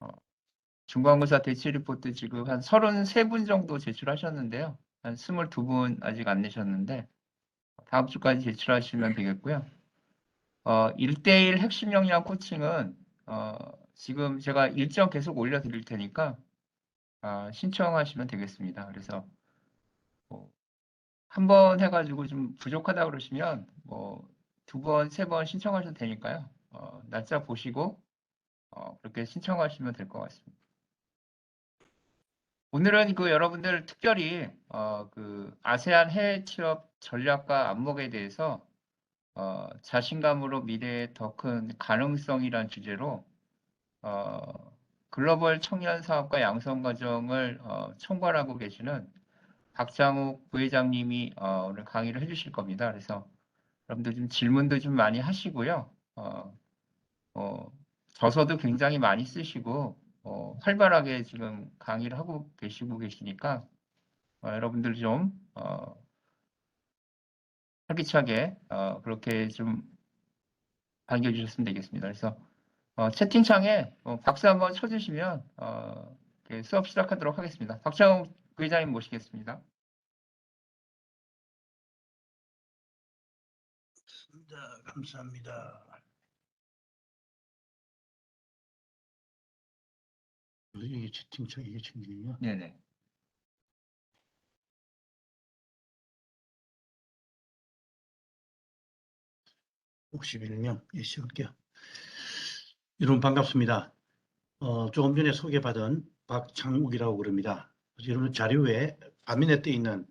어, 중간고사 대치 리포트 지금 한 33분 정도 제출하셨는데요. 한 22분 아직 안 내셨는데 다음 주까지 제출하시면 되겠고요. 1대1 핵심 역량 코칭은 지금 제가 일정 계속 올려드릴 테니까 신청하시면 되겠습니다. 그래서 뭐 한 번 해가지고 좀 부족하다 그러시면 뭐 2번, 3번 신청하셔도 되니까요. 날짜 보시고 그렇게 신청하시면 될 것 같습니다. 오늘은 그 여러분들 특별히 그 아세안 해외 취업 전략과 안목에 대해서 자신감으로 미래의 더 큰 가능성이란 주제로 글로벌 청년 사업과 양성 과정을 총괄하고 계시는 박장욱 부회장님이 오늘 강의를 해주실 겁니다. 그래서 여러분들 좀 질문도 좀 많이 하시고요. 어, 저서도 굉장히 많이 쓰시고 활발하게 지금 강의를 하고 계시니까 여러분들 좀 활기차게 그렇게 좀 반겨주셨으면 되겠습니다. 그래서 채팅창에 박수 한번 쳐주시면 이렇게 수업 시작하도록 하겠습니다. 박장욱 부회장님 모시겠습니다. 감사합니다. 이게 채팅창 이게 챙기냐? 네네. 혹시 빌면 시작할게요. 여러분 반갑습니다. 조금 전에 소개받은 박창욱이라고 그럽니다. 여러분 자료에 화면에 떠 있는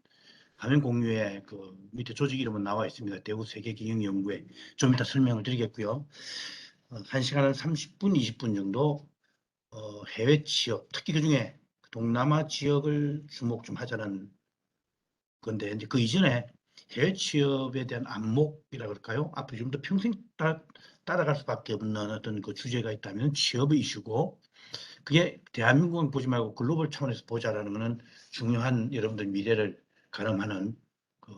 화면 공유에 그 밑에 조직 이름은 나와 있습니다. 대구 세계경영연구회 좀 이따 설명을 드리겠고요. 1시간은 30분, 20분 정도 해외 취업, 특히 그중에 동남아 지역을 주목 좀 하자는 건데 이제 그 이전에 해외 취업에 대한 안목이라 그럴까요? 앞으로 좀 더 평생 따라갈 수밖에 없는 어떤 그 주제가 있다면 취업의 이슈고 그게 대한민국은 보지 말고 글로벌 차원에서 보자라는 것은 중요한 여러분들 미래를 가늠하는 그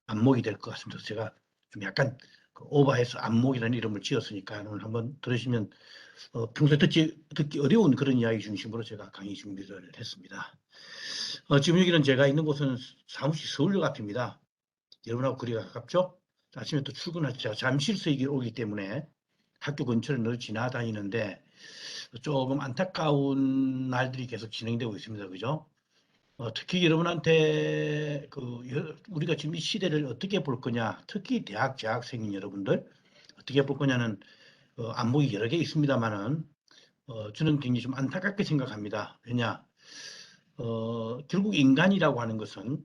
안목이 될 것 같습니다. 제가 좀 약간 그 오버해서 안목이라는 이름을 지었으니까 오늘 한번 들으시면 평소에 듣기 어려운 그런 이야기 중심으로 제가 강의 준비를 했습니다. 지금 여기는 제가 있는 곳은 사무실 서울역 앞입니다. 여러분하고 거리가 가깝죠? 아침에 또 출근할 때 제가 잠실서 오기 때문에 학교 근처를 늘 지나다니는데 조금 안타까운 날들이 계속 진행되고 있습니다. 그죠? 특히 여러분한테 우리가 지금 이 시대를 어떻게 볼 거냐, 특히 대학 재학생인 여러분들 어떻게 볼 거냐는 안목이 여러 개 있습니다만은 저는 굉장히 좀 안타깝게 생각합니다. 왜냐, 결국 인간이라고 하는 것은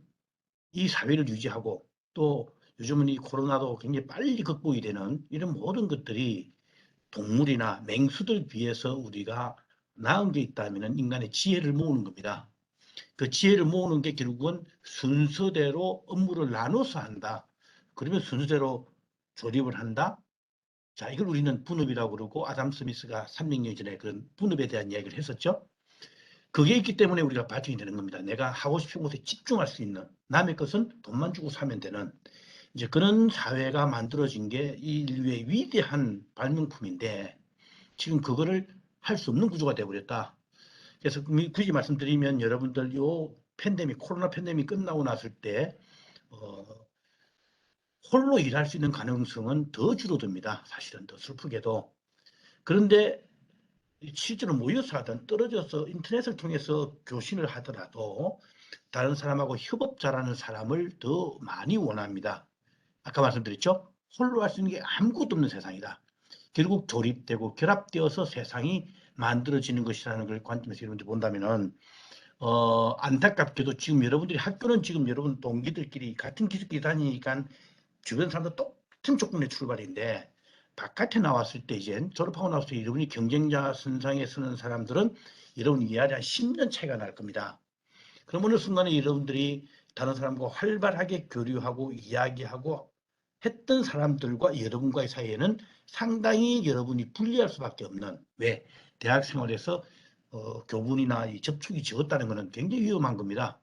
이 사회를 유지하고 또 요즘은 이 코로나도 굉장히 빨리 극복이 되는 이런 모든 것들이 동물이나 맹수들 비해서 우리가 나은 게 있다면 인간의 지혜를 모으는 겁니다. 그 지혜를 모으는 게 결국은 순서대로 업무를 나눠서 한다. 그러면 순서대로 조립을 한다. 자, 이걸 우리는 분업이라고 그러고 아담 스미스가 300년 전에 그런 분업에 대한 이야기를 했었죠. 그게 있기 때문에 우리가 발전이 되는 겁니다. 내가 하고 싶은 곳에 집중할 수 있는 남의 것은 돈만 주고 사면 되는 이제 그런 사회가 만들어진 게 이 인류의 위대한 발명품인데 지금 그거를 할 수 없는 구조가 되어버렸다. 그래서 굳이 말씀드리면 여러분들 요 코로나 팬데믹 끝나고 났을 때 어, 홀로 일할 수 있는 가능성은 더 줄어듭니다. 사실은 더 슬프게도. 그런데 실제로 모여서 하든 떨어져서 인터넷을 통해서 교신을 하더라도 다른 사람하고 협업 잘하는 사람을 더 많이 원합니다. 아까 말씀드렸죠? 홀로 할 수 있는 게 아무것도 없는 세상이다. 결국 조립되고 결합되어서 세상이 만들어지는 것이라는 걸 관점에서 여러분들이 본다면은 안타깝게도 지금 여러분들이 학교는 지금 여러분 동기들끼리 같은 기숙끼리 다니니까 주변 사람들 똑같은 조건의 출발인데 바깥에 나왔을 때 이제 졸업하고 나서 여러분이 경쟁자 선상에 서는 사람들은 여러분 위아래 한 10년 차이가 날 겁니다. 그럼 어느 순간에 여러분들이 다른 사람과 활발하게 교류하고 이야기하고 했던 사람들과 여러분과의 사이에는 상당히 여러분이 불리할 수밖에 없는 왜? 대학 생활에서 교분이나 이 접촉이 적었다는 것은 굉장히 위험한 겁니다.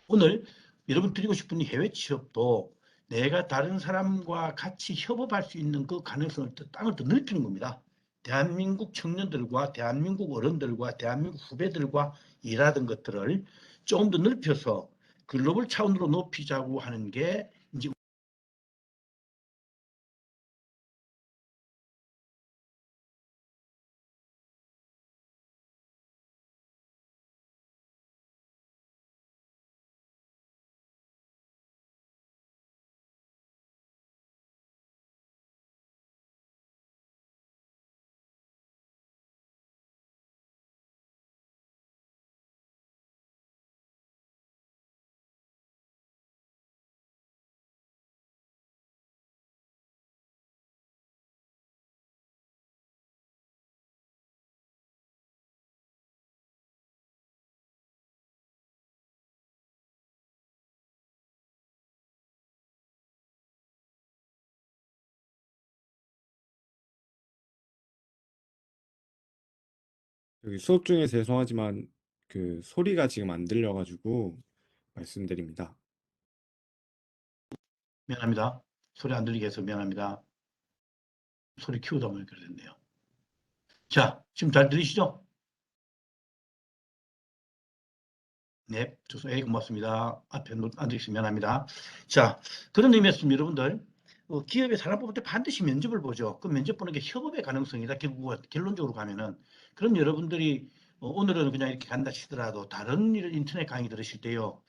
오늘 여러분 드리고 싶은 해외 취업도 내가 다른 사람과 같이 협업할 수 있는 그 가능성을 땅을 더 넓히는 겁니다. 대한민국 청년들과 대한민국 어른들과 대한민국 후배들과 일하던 것들을 조금 더 넓혀서 글로벌 차원으로 높이자고 하는 게 이제 여기 수업 중에 죄송하지만 그 소리가 지금 안 들려가지고 말씀드립니다. 미안합니다. 소리 안 들리게 해서 미안합니다. 소리 키우다 보니까 그렇게 됐네요. 자, 지금 잘 들리시죠? 네, 좋습니다. 고맙습니다. 앞에 안 들리시면 미안합니다. 자, 그런 의미에서 여러분들 기업의 사람 뽑을 때 반드시 면접을 보죠. 그 면접 보는 게 협업의 가능성이다. 결론적으로 가면은 그럼 여러분들이 오늘은 그냥 이렇게 간다 치더라도 다른 인터넷 강의 들으실 때요.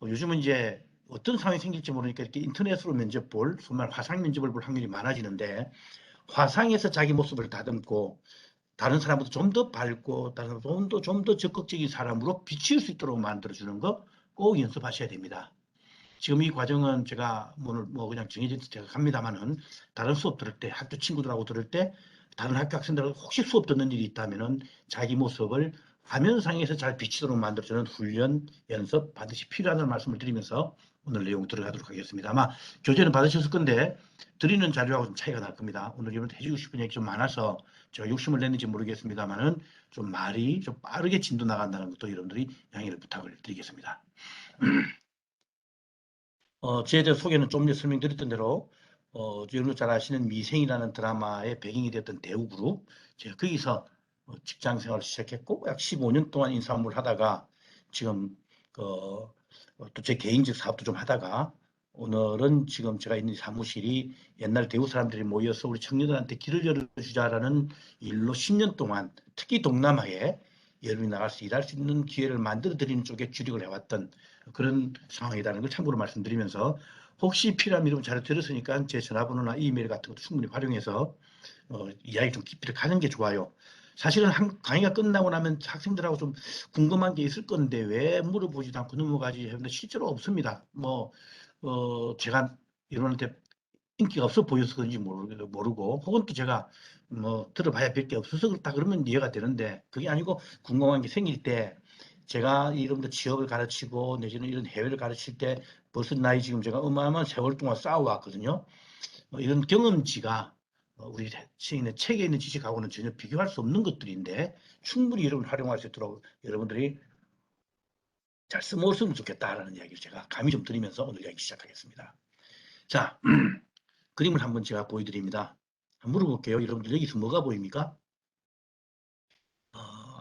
요즘은 이제 어떤 상황이 생길지 모르니까 이렇게 인터넷으로 면접 볼, 정말 화상 면접을 볼 확률이 많아지는데 화상에서 자기 모습을 다듬고 다른 사람보다 좀 더 밝고 다른 좀 더 적극적인 사람으로 비칠 수 있도록 만들어주는 거 꼭 연습하셔야 됩니다. 지금 이 과정은 제가 오늘 뭐 그냥 정해진 제가 갑니다만은 다른 수업 들을 때 학교 친구들하고 들을 때 다른 학교 학생들 혹시 수업 듣는 일이 있다면은 자기 모습을 화면상에서 잘 비치도록 만들어주는 훈련 연습 반드시 필요하다는 말씀을 드리면서 오늘 내용 들어가도록 하겠습니다. 아마 교재는 받으셨을 건데 드리는 자료하고 좀 차이가 날 겁니다. 오늘 여러분 해주고 싶은 얘기 좀 많아서 제가 욕심을 냈는지 모르겠습니다만은 좀 말이 좀 빠르게 진도 나간다는 것도 여러분들이 양해를 부탁을 드리겠습니다. 저에 대한 소개는 좀 전에 설명드렸던 대로 여러분 잘 아시는 미생이라는 드라마의 배경이 되었던 대우그룹 제가 거기서 직장 생활을 시작했고 약 15년 동안 인사업무를 하다가 지금 또 제 개인적 사업도 좀 하다가 오늘은 지금 제가 있는 사무실이 옛날 대우 사람들이 모여서 우리 청년들한테 길을 열어주자라는 일로 10년 동안 특히 동남아에 여러분이 나가서 일할 수 있는 기회를 만들어 드리는 쪽에 주력을 해왔던 그런 상황이라는 걸 참고로 말씀드리면서 혹시 필요하면 여러분 잘 들었으니까 제 전화번호나 이메일 같은 것도 충분히 활용해서 이야기 좀 깊이를 가는 게 좋아요. 사실은 강의가 끝나고 나면 학생들하고 좀 궁금한 게 있을 건데 왜 물어보지도 않고 넘어가지 했는데 실제로 없습니다. 제가 여러분한테 인기가 없어 보여서 그런지 모르고 혹은 또 제가 뭐 들어봐야 별 게 없어서 그렇다 그러면 이해가 되는데 그게 아니고 궁금한 게 생길 때 제가 이런데 취업을 가르치고 내지는 이런 해외를 가르칠 때 벌써 나이 지금 제가 어마어마한 세월 동안 쌓아왔거든요. 이런 경험치가 우리 시인의 책에 있는 지식하고는 전혀 비교할 수 없는 것들인데 충분히 여러분 활용할 수 있도록 여러분들이 잘 써먹었으면 좋겠다라는 이야기를 제가 감히 좀 드리면서 오늘 이야기 시작하겠습니다. 자, 그림을 한번 제가 보여드립니다. 한번 물어볼게요. 여러분들 여기서 뭐가 보입니까?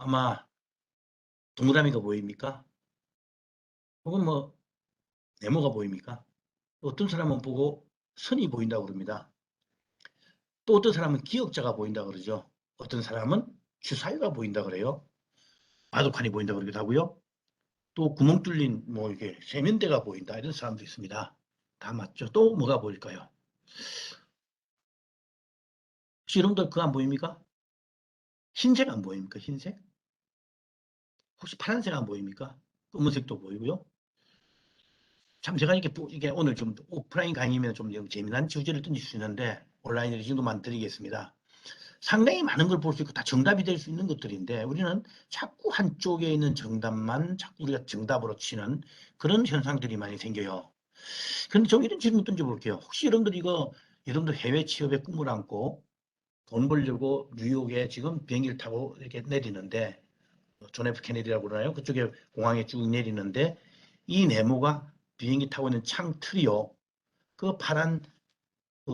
아마 동그라미가 보입니까? 혹은 뭐 네모가 보입니까? 어떤 사람은 보고 선이 보인다고 그럽니다. 또 어떤 사람은 기역자가 보인다고 그러죠. 어떤 사람은 주사위가 보인다고 그래요. 바둑판이 보인다고 그러기도 하고요. 또 구멍 뚫린 뭐 이렇게 세면대가 보인다 이런 사람도 있습니다. 다 맞죠. 또 뭐가 보일까요? 혹시 여러분들 그거 안 보입니까? 흰색 안 보입니까? 흰색? 혹시 파란색 안 보입니까? 검은색도 보이고요. 참 제가 이게 오늘 좀 오프라인 강의면 좀 재미난 주제를 던질 수 있는데 온라인으로 이 정도만 드리겠습니다. 상당히 많은 걸 볼 수 있고 다 정답이 될 수 있는 것들인데 우리는 자꾸 한쪽에 있는 정답만 자꾸 우리가 정답으로 치는 그런 현상들이 많이 생겨요. 그런데 좀 이런 질문 던져볼게요. 혹시 여러분들 해외 취업의 꿈을 안고 돈 벌려고 뉴욕에 지금 비행기를 타고 이렇게 내리는데 존 F 케네디라고 그러나요? 그쪽에 공항에 쭉 내리는데 이 네모가 비행기 타고 있는 창 틀이요. 그 파란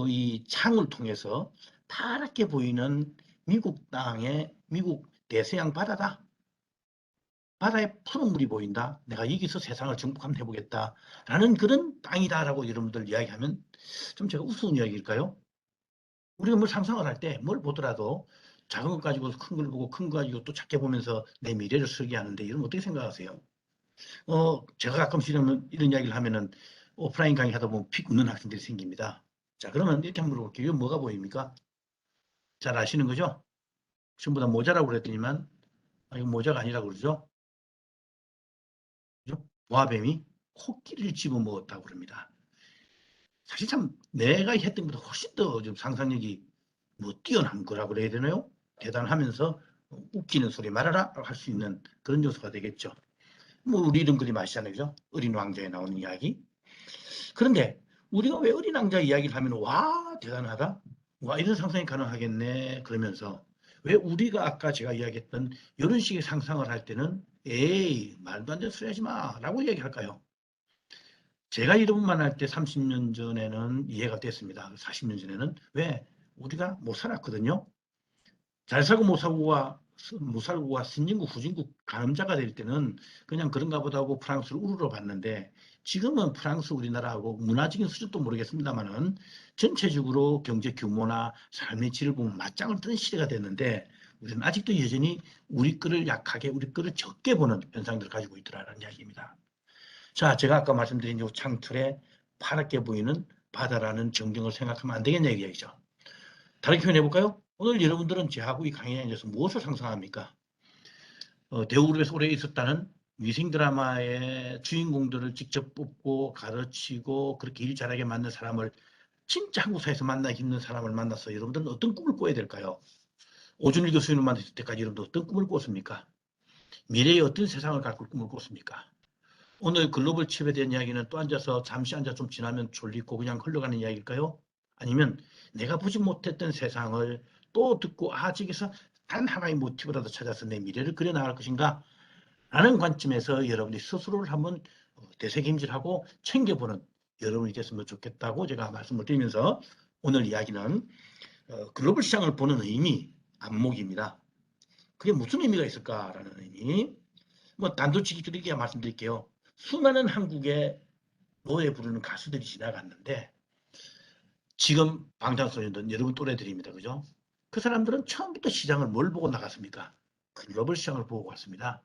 이 창을 통해서 파랗게 보이는 미국 땅에 미국 대서양 바다다. 바다에 푸른 물이 보인다. 내가 여기서 세상을 정복하면 해보겠다. 라는 그런 땅이다라고 여러분들 이야기하면 좀 제가 우스운 이야기일까요? 우리가 뭘 상상을 할 때 뭘 보더라도 작은 것 가지고 큰 걸 보고 큰 거 가지고 또 작게 보면서 내 미래를 설계하는데 이런 거 어떻게 생각하세요? 제가 가끔씩 이런 이야기를 하면은 오프라인 강의 하다 보면 픽 웃는 학생들이 생깁니다. 자, 그러면 이렇게 한번 물어볼게요. 이건 뭐가 보입니까? 잘 아시는 거죠? 전부 다 모자라고 그랬더니만, 이건 모자가 아니라고 그러죠? 그죠? 보아뱀이 코끼리를 집어먹었다고 그럽니다. 사실 참 내가 했던 것보다 훨씬 더 좀 상상력이 뛰어난 거라고 그래야 되나요? 대단하면서 웃기는 소리 말아라 할 수 있는 그런 요소가 되겠죠. 뭐 우리 이런 그림 아시잖아요. 그죠? 어린 왕자에 나오는 이야기. 그런데 우리가 왜 어린 왕자 이야기를 하면 와 대단하다. 와 이런 상상이 가능하겠네. 그러면서 왜 우리가 아까 제가 이야기했던 이런 식의 상상을 할 때는 에이 말도 안 되는 소리 하지 마 라고 이야기할까요? 제가 이름만 할 때 30년 전에는 이해가 됐습니다. 40년 전에는 왜 우리가 못 살았거든요. 잘 살고 못 살고가 선진국 후진국 가늠자가 될 때는 그냥 그런가 보다 하고 프랑스를 우러러 봤는데 지금은 프랑스 우리나라하고 문화적인 수준도 모르겠습니다만은 전체적으로 경제 규모나 삶의 질을 보면 맞짱을 뜨는 시대가 됐는데 우리는 아직도 여전히 우리 거를 약하게 우리 거를 적게 보는 현상들을 가지고 있더라는 이야기입니다. 자, 제가 아까 말씀드린 이 창틀에 파랗게 보이는 바다라는 정경을 생각하면 안 되겠냐 이야기죠. 다르게 표현해 볼까요? 오늘 여러분들은 저하고 이 강의에 대해서 무엇을 상상합니까? 대우그룹에서 오래 있었다는 위생 드라마의 주인공들을 직접 뽑고 가르치고 그렇게 일 잘하게 만든 사람을 진짜 한국 사회에서 만나기 힘든 사람을 만나서 여러분들은 어떤 꿈을 꿔야 될까요? 오준일 교수님을 만났을 때까지 여러분들 어떤 꿈을 꿨습니까? 미래에 어떤 세상을 갈 꿈을 꿨습니까? 오늘 글로벌 칩에 대한 이야기는 또 앉아서 잠시 앉아 좀 지나면 졸리고 그냥 흘러가는 이야기일까요? 아니면 내가 보지 못했던 세상을 또 듣고 저기서 단 하나의 모티브라도 찾아서 내 미래를 그려나갈 것인가? 라는 관점에서 여러분이 스스로를 한번 되새김질하고 챙겨보는 여러분이 됐으면 좋겠다고 제가 말씀을 드리면서 오늘 이야기는 글로벌 시장을 보는 의미, 안목입니다. 그게 무슨 의미가 있을까라는 의미. 단도직입적이게 말씀드릴게요. 수많은 한국의 노래 부르는 가수들이 지나갔는데 지금 방탄소년단 여러분 또래들입니다. 그죠? 그 사람들은 처음부터 시장을 뭘 보고 나갔습니까? 글로벌 시장을 보고 갔습니다.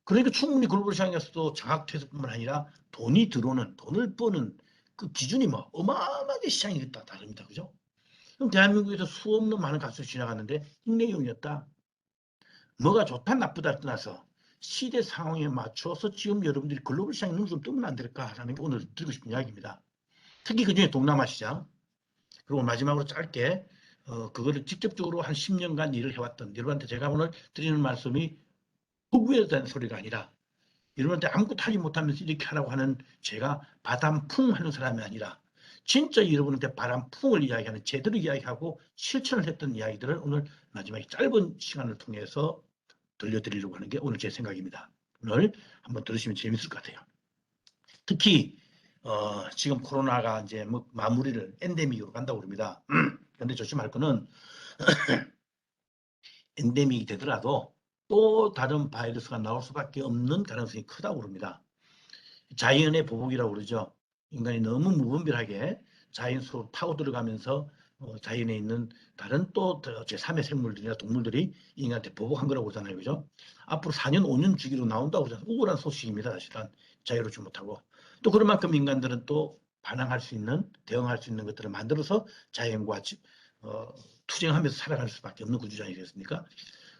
그러니까 충분히 글로벌 시장에서도 장학퇴소뿐만 아니라 돈이 들어오는, 돈을 버는 그 기준이 어마어마하게 시장이 다릅니다. 그죠? 그럼 대한민국에서 수없는 많은 가수들이 지나갔는데 흉내용이었다. 뭐가 좋다 나쁘다 떠나서 시대 상황에 맞춰서 지금 여러분들이 글로벌 시장에 눈을 좀 뜨면 안 될까라는 게 오늘 드리고 싶은 이야기입니다. 특히 그중에 동남아 시장. 그리고 마지막으로 짧게 그거를 직접적으로 한 10년간 일을 해왔던 여러분한테 제가 오늘 드리는 말씀이 후구에 대한 소리가 아니라 여러분한테 아무것도 하지 못하면서 이렇게 하라고 하는 제가 바람풍 하는 사람이 아니라 진짜 여러분한테 바람풍을 이야기하는 제대로 이야기하고 실천을 했던 이야기들을 오늘 마지막에 짧은 시간을 통해서 들려드리려고 하는 게 오늘 제 생각입니다. 오늘 한번 들으시면 재밌을 것 같아요. 특히 지금 코로나가 이제 마무리를 엔데믹으로 간다고 그럽니다. 그런데 조심할 거는 엔데믹이 되더라도 또 다른 바이러스가 나올 수밖에 없는 가능성이 크다고 그럽니다. 자연의 보복이라고 그러죠. 인간이 너무 무분별하게 자연 속으로 파고 들어가면서 자연에 있는 다른 또 제3의 생물들이나 동물들이 인간한테 보복한 거라고 그러잖아요. 그죠? 앞으로 4년, 5년 주기로 나온다고 그러잖아요. 우울한 소식입니다. 사실은 자유롭지 못하고. 또 그런 만큼 인간들은 또 반항할 수 있는, 대응할 수 있는 것들을 만들어서 자연과 투쟁하면서 살아갈 수밖에 없는 구조지 아니겠습니까?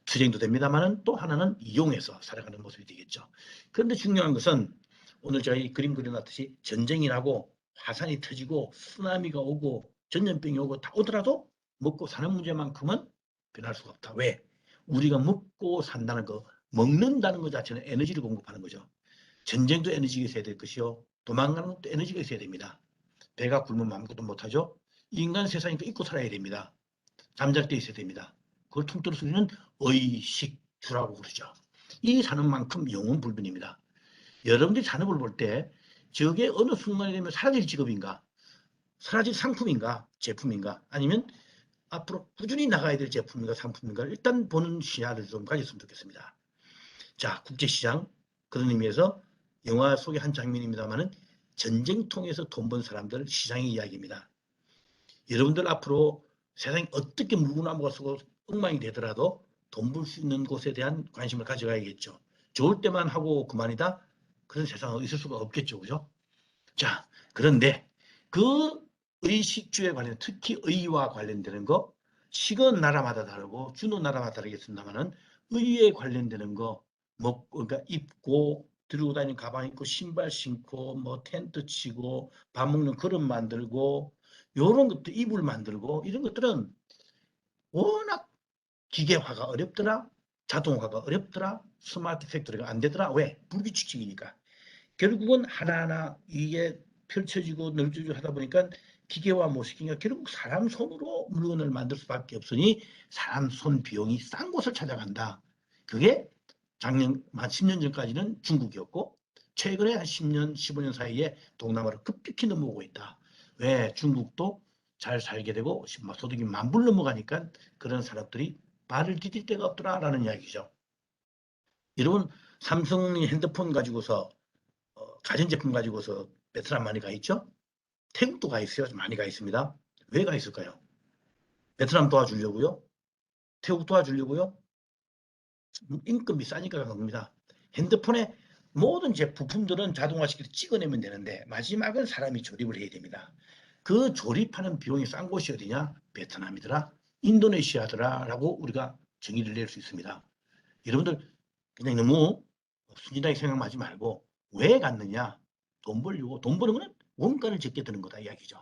투쟁도 됩니다만은 또 하나는 이용해서 살아가는 모습이 되겠죠. 그런데 중요한 것은 오늘 제가 이 그림 그려놨듯이 전쟁이 나고 화산이 터지고 쓰나미가 오고 전염병이 오고 다 오더라도 먹고 사는 문제만큼은 변할 수가 없다. 왜? 우리가 먹고 산다는 거, 먹는다는 것 자체는 에너지를 공급하는 거죠. 전쟁도 에너지가 있어야 될 것이요. 도망가는 것도 에너지가 있어야 됩니다. 배가 굶으면 아무것도 못하죠. 인간 세상이니까 입고 살아야 됩니다. 잠잘 때 있어야 됩니다. 그걸 통틀어서 우리는 의식주라고 그러죠. 이 사는 만큼 영혼 불변입니다. 여러분들이 산업을 볼 때 저게 어느 순간이 되면 사라질 직업인가, 사라질 상품인가, 제품인가, 아니면 앞으로 꾸준히 나가야 될 제품인가 상품인가를 일단 보는 시야를 좀 가졌으면 좋겠습니다. 자, 국제시장 그런 의미에서 영화 속의 한 장면입니다만은 전쟁통에서 돈 번 사람들 시장의 이야기입니다. 여러분들 앞으로 세상이 어떻게 물구나무가 서고 엉망이 되더라도 돈 벌 수 있는 곳에 대한 관심을 가져가야겠죠. 좋을 때만 하고 그만이다? 그런 세상은 있을 수가 없겠죠. 그죠? 자, 그런데 그 의식주에 관련, 특히 의와 관련되는 거, 식은 나라마다 다르고 주는 나라마다 다르겠습니다만은 의에 관련되는 거, 뭐, 그러니까 입고, 들고 다니는 가방 입고, 신발 신고, 뭐 텐트 치고, 밥 먹는 그릇 만들고, 요런 것들, 이불 만들고, 이런 것들은 워낙 기계화가 어렵더라, 자동화가 어렵더라, 스마트 팩토리가 안 되더라. 왜? 불규칙적이니까. 결국은 하나하나 이게 펼쳐지고 넓혀지고 하다 보니까 기계화 못 시키니까 결국 사람 손으로 물건을 만들 수밖에 없으니 사람 손 비용이 싼 곳을 찾아간다. 그게 작년 한 10년 전까지는 중국이었고 최근에 한 10년, 15년 사이에 동남아로 급격히 넘어오고 있다. 왜? 중국도 잘 살게 되고 소득이 10,000불 넘어가니까 그런 사람들이 발을 디딜 데가 없더라라는 이야기죠. 여러분 삼성이 핸드폰 가지고서 가전제품 가지고서 베트남 많이 가 있죠? 태국도 가 있어요. 많이 가 있습니다. 왜 가 있을까요? 베트남 도와주려고요? 태국 도와주려고요? 임금이 싸니까 간 겁니다. 핸드폰의 모든 부품들은 자동화시켜서 찍어내면 되는데 마지막은 사람이 조립을 해야 됩니다. 그 조립하는 비용이 싼 곳이 어디냐? 베트남이더라, 인도네시아더라라고 우리가 정의를 낼 수 있습니다. 여러분들 그냥 너무 순진하게 생각하지 말고 왜 갔느냐? 돈 벌려고. 돈 버는 거는 원가를 적게 드는 거다 이야기죠.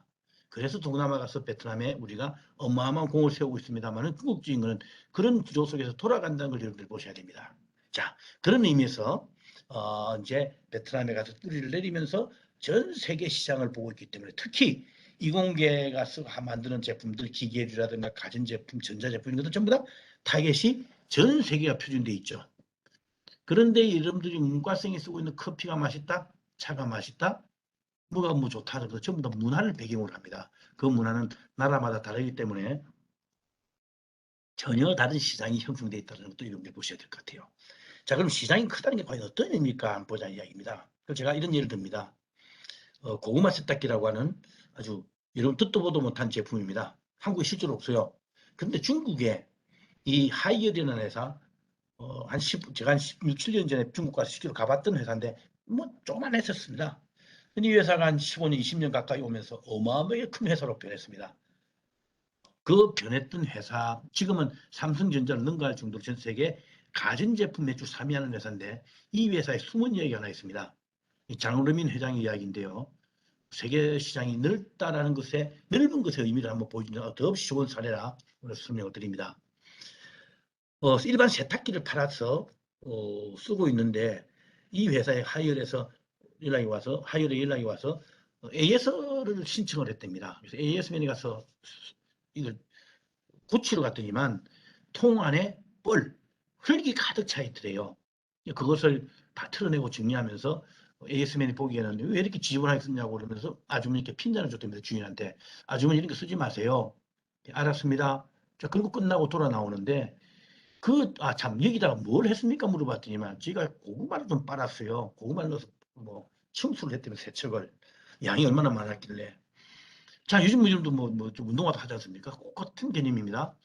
그래서 동남아 가서 베트남에 우리가 어마어마한 공을 세우고 있습니다만은 궁극적인 거는 그런 구조 속에서 돌아간다는 걸 여러분들 보셔야 됩니다. 자, 그런 의미에서 이제 베트남에 가서 뿌리를 내리면서 전 세계 시장을 보고 있기 때문에 특히 이공계가 만드는 제품들, 기계류라든가 가전제품, 전자제품 이런 것들 전부 다 타겟이 전 세계가 표준돼 있죠. 그런데 여러분들이 문과생이 쓰고 있는 커피가 맛있다, 차가 맛있다, 뭐가 뭐 좋다, 그래서 전부 다 문화를 배경으로 합니다. 그 문화는 나라마다 다르기 때문에 전혀 다른 시장이 형성되어 있다는 것도 여러분들 보셔야 될 것 같아요. 자, 그럼 시장이 크다는 게 과연 어떤 의미입니까? 한번 보자는 이야기입니다. 그래서 제가 이런 예를 듭니다. 고구마 세탁기라고 하는 아주 여러분 듣도 보도 못한 제품입니다. 한국에 실제로 없어요. 그런데 중국에 이 하이얼이라는 회사, 제가 한 16, 17년 전에 중국 가서 실제로 가봤던 회사인데, 뭐, 조그만 했었습니다. 근데 이 회사가 한 15년, 20년 가까이 오면서 어마어마하게 큰 회사로 변했습니다. 그 변했던 회사, 지금은 삼성전자를 능가할 정도로 전 세계 가전제품 매출 3위 하는 회사인데, 이 회사의 숨은 이야기가 하나 있습니다. 장르민 회장의 이야기인데요. 세계 시장이 넓다라는 것에, 넓은 것의 의미를 한번 보여주는 더없이 좋은 사례라 오늘 설명을 드립니다. 일반 세탁기를 팔아서 쓰고 있는데 이 회사에 하이얼에 연락이 와서 AS를 신청을 했답니다. 그래서 AS맨이 가서 이걸 고치러 갔더니만 통 안에 흙이 가득 차 있더래요. 그것을 다 털어내고 정리하면서 AS맨이 보기에는 왜 이렇게 지저분하게 쓰냐고 그러면서 아주머니께 핀잔을 줬답니다. 주인한테. 아주머니 이런 거 쓰지 마세요. 알았습니다. 자, 그리고 끝나고 돌아 나오는데 참, 여기다가 뭘 했습니까? 물어봤더니만, 지가 고구마를 좀 빨았어요. 고구마를 넣어서, 뭐, 청소를 했다면 세척을. 양이 얼마나 많았길래. 자, 요즘도 좀 운동화도 하지 않습니까? 똑같은 개념입니다.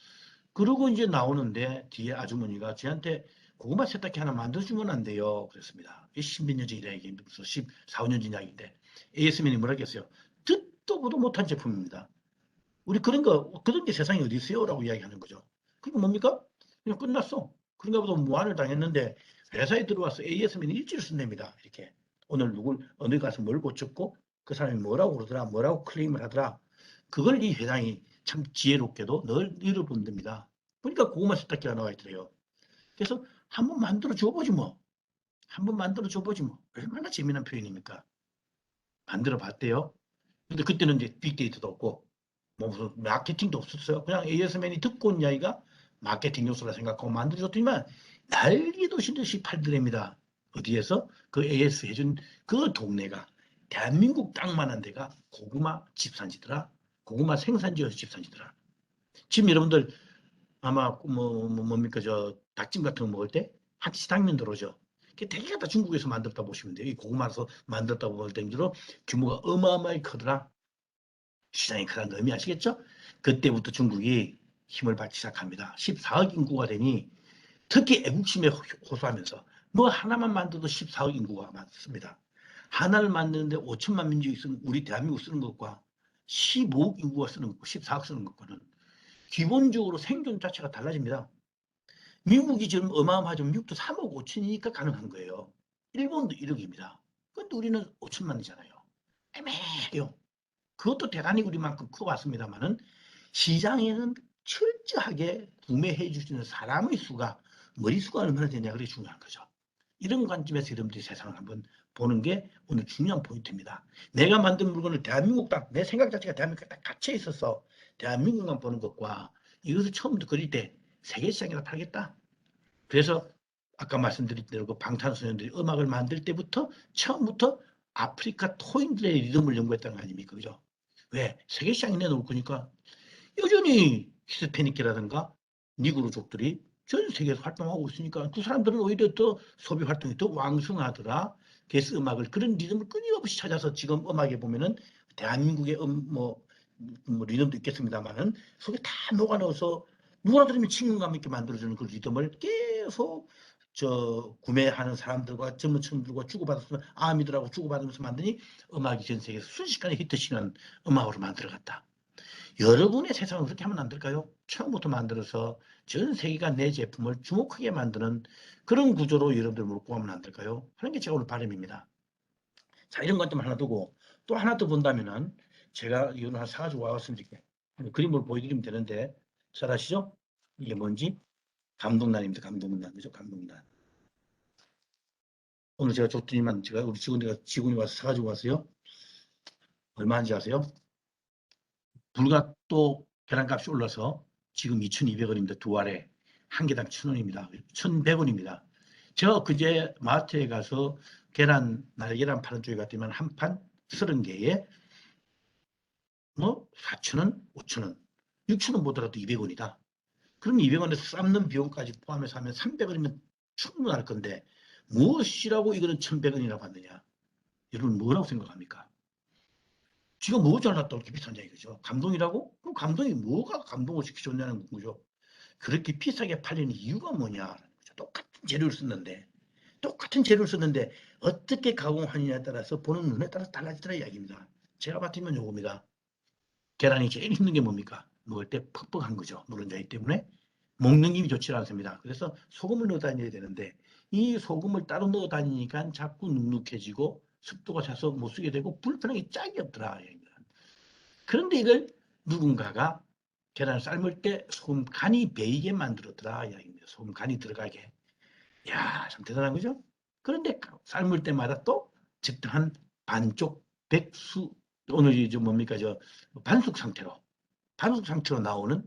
그러고 이제 나오는데, 뒤에 아주머니가 저한테 고구마 세탁기 하나 만들어주면 안 돼요. 그랬습니다. 10몇 년 전 이야기, 무슨 14, 15년 전 이야기인데, AS맨이 뭐라 했겠어요? 듣도 보도 못한 제품입니다. 우리 그런 게 세상에 어디 있어요? 라고 이야기하는 거죠. 그게 뭡니까? 그냥 끝났어. 그런가 보다 무한을 당했는데 회사에 들어와서 AS맨이 일지를 쓴답니다. 이렇게 오늘 어느 가서 뭘 고쳤고 그 사람이 뭐라고 그러더라, 뭐라고 클레임을 하더라. 그걸 이 회장이 참 지혜롭게도 늘 잃어본답니다. 보니까 고구마 세탁기가 나와 있더래요. 그래서 한번 만들어 줘보지 뭐. 한번 만들어 줘보지 뭐. 얼마나 재미난 표현입니까? 만들어 봤대요. 근데 그때는 이제 빅데이터도 없고 뭐 무슨 마케팅도 없었어요. 그냥 AS맨이 듣고 온 이야기가 마케팅 요소라 생각하고 만들어줬더니만 난리도 신듯이 팔더랍니다. 어디에서? 그 AS 해준 그 동네가 대한민국 땅만한 데가 고구마 집산지더라. 고구마 생산지여서 집산지더라. 지금 여러분들 아마 뭡니까 저 닭찜 같은 거 먹을 때 한치당면 들어오죠. 그게 대개가 다 중국에서 만들었다 보시면 돼요. 이 고구마에서 만들었다고 볼 정도로 규모가 어마어마하게 크더라. 시장이 크다는 거 의미 아시겠죠? 그때부터 중국이 힘을 받기 시작합니다. 14억 인구가 되니 특히 애국심에 호소하면서 뭐 하나만 만들어도 14억 인구가 많습니다. 하나를 만드는데 5천만 민족이 쓰는 우리 대한민국 쓰는 것과 15억 인구가 쓰는 것과 14억 쓰는 것과는 기본적으로 생존 자체가 달라집니다. 미국이 지금 어마어마하죠. 미국도 3억 5천이니까 가능한 거예요. 일본도 1억입니다. 그런데 우리는 5천만이잖아요. 애매해요. 그것도 대단히 우리만큼 커왔습니다만은 시장에는 철저하게 구매해 주시는 사람의 수가 머릿수가 얼마나 되냐 그게 중요한 거죠. 이런 관점에서 여러분들이 세상을 한번 보는 게 오늘 중요한 포인트입니다. 내가 만든 물건을 대한민국 딱 내 생각 자체가 대한민국에 딱 갇혀 있어서 대한민국만 보는 것과 이것을 처음부터 그릴 때 세계 시장에다 팔겠다. 그래서 아까 말씀드린 대로 그 방탄소년들이 음악을 만들 때부터 처음부터 아프리카 토인들의 리듬을 연구했다는 거 아닙니까? 그죠? 왜? 세계 시장에 내놓을 거니까 여전히 히스패닉이라든가 니그로족들이 전 세계에서 활동하고 있으니까 그 사람들은 오히려 더 소비 활동이 더 왕성하더라. 그래서 음악을 그런 리듬을 끊임없이 찾아서 지금 음악에 보면은 대한민국의 리듬도 있겠습니다만은 속에 다 녹아넣어서 누구나 들으면 친근감 있게 만들어주는 그 리듬을 계속 구매하는 사람들과 젊은 층들과 주고받아서 아미들하고 주고받으면서 만드니 음악이 전 세계에서 순식간에 히트치는 음악으로 만들어갔다. 여러분의 세상을 그렇게 하면 안 될까요? 처음부터 만들어서 전 세계가 내 제품을 주목하게 만드는 그런 구조로 여러분들 몰고 가면 안 될까요? 하는 게 제가 오늘 바람입니다. 자, 이런 관점 하나 두고 또 하나 더 본다면은 제가 이거는 하나 사가지고 와봤으면 좋겠어요. 그림을 보여드리면 되는데 잘 아시죠? 이게 뭔지? 감동란입니다. 감동란. 그죠? 감동란. 오늘 제가 줬더니만 제가 우리 직원이 와서 사가지고 왔어요. 얼마인지 아세요? 불과 또 계란값이 올라서 지금 2,200원입니다. 두 알에 한 개당 1,000원입니다. 1,100원입니다. 제가 그제 마트에 가서 날계란 파는 쪽에 갔더니만 한 판 30개에 뭐 4,000원, 5,000원, 6,000원 보더라도 200원이다. 그럼 200원에서 삶는 비용까지 포함해서 하면 300원이면 충분할 건데 무엇이라고 이거는 1,100원이라고 하느냐. 여러분 뭐라고 생각합니까? 지가 뭐 잘났다고 이렇게 비싼냐 이거죠. 감동이라고? 그럼 감동이 뭐가 감동을 시켜줬냐는 거죠. 그렇게 비싸게 팔리는 이유가 뭐냐. 똑같은 재료를 썼는데 어떻게 가공하느냐에 따라서 보는 눈에 따라서 달라지더라 이야기입니다. 제가 봤으면 요겁니다. 계란이 제일 힘든 게 뭡니까? 먹을 때 퍽퍽한 거죠. 노른자이기 때문에 먹는 힘이 좋지 않습니다. 그래서 소금을 넣어 다녀야 되는데 이 소금을 따로 넣어 다니니까 자꾸 눅눅해지고 습도가 차서 못 쓰게 되고 불편하게 짝이 없더라. 그런데 이걸 누군가가 계란을 삶을 때 소금 간이 배이게 만들었더라 이야기입니다. 소금 간이 들어가게. 야, 참 대단한 거죠? 그런데 삶을 때마다 또 적당한 반쪽 백수 오늘 뭡니까 반숙 상태로 나오는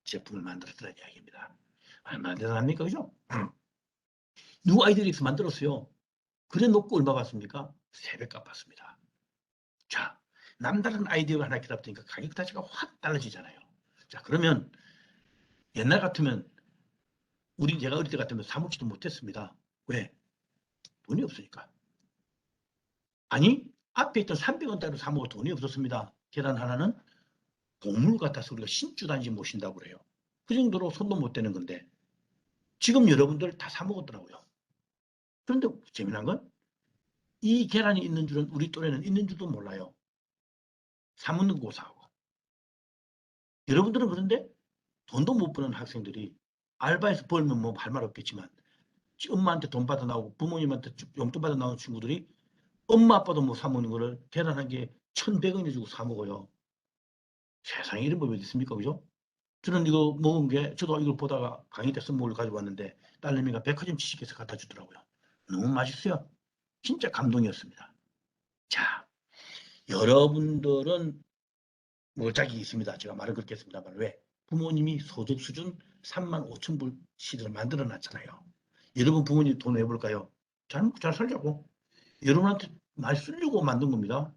제품을 만들었더라 이야기입니다. 얼마나 대단합니까, 그죠? 누구 아이디어에서 만들었어요. 그래 놓고 얼마 받습니까? 3배값 받습니다. 자, 남다른 아이디어가 하나 결합되니까 가격 자체가 확 달라지잖아요. 자, 그러면 옛날 같으면 제가 어릴 때 같으면 사 먹지도 못했습니다. 왜? 돈이 없으니까. 아니, 앞에 있던 300원짜리 사 먹을 돈이 없었습니다. 계란 하나는 동물 같아서 우리가 신주단지 모신다고 그래요. 그 정도로 손도 못 대는 건데 지금 여러분들 다 사 먹었더라고요. 그런데 재미난 건 이 계란이 있는 줄은 우리 또래는 있는 줄도 몰라요. 사 먹는 고사하고. 여러분들은 그런데 돈도 못 버는 학생들이 알바해서 벌면 뭐 할 말 없겠지만 엄마한테 돈 받아 나오고 부모님한테 용돈 받아 나오는 친구들이 엄마 아빠도 못 사 먹는 거를 계란 한 개에 1,100원에 주고 사 먹어요. 세상에 이런 법이 어디 있습니까? 그죠? 저는 이거 먹은 게 저도 이걸 보다가 강의 때 선물을 가지고 왔는데 딸내미가 백화점 지식에서 갖다 주더라고요. 너무 맛있어요. 진짜 감동이었습니다. 자, 여러분들은 짝이 있습니다. 제가 말을 그렇게 했습니다만 왜? 부모님이 소득 수준 35,000불 시대를 만들어 놨잖아요. 여러분 부모님 돈 왜 볼까요? 잘 살자고. 여러분한테 많이 쓰려고 만든 겁니다.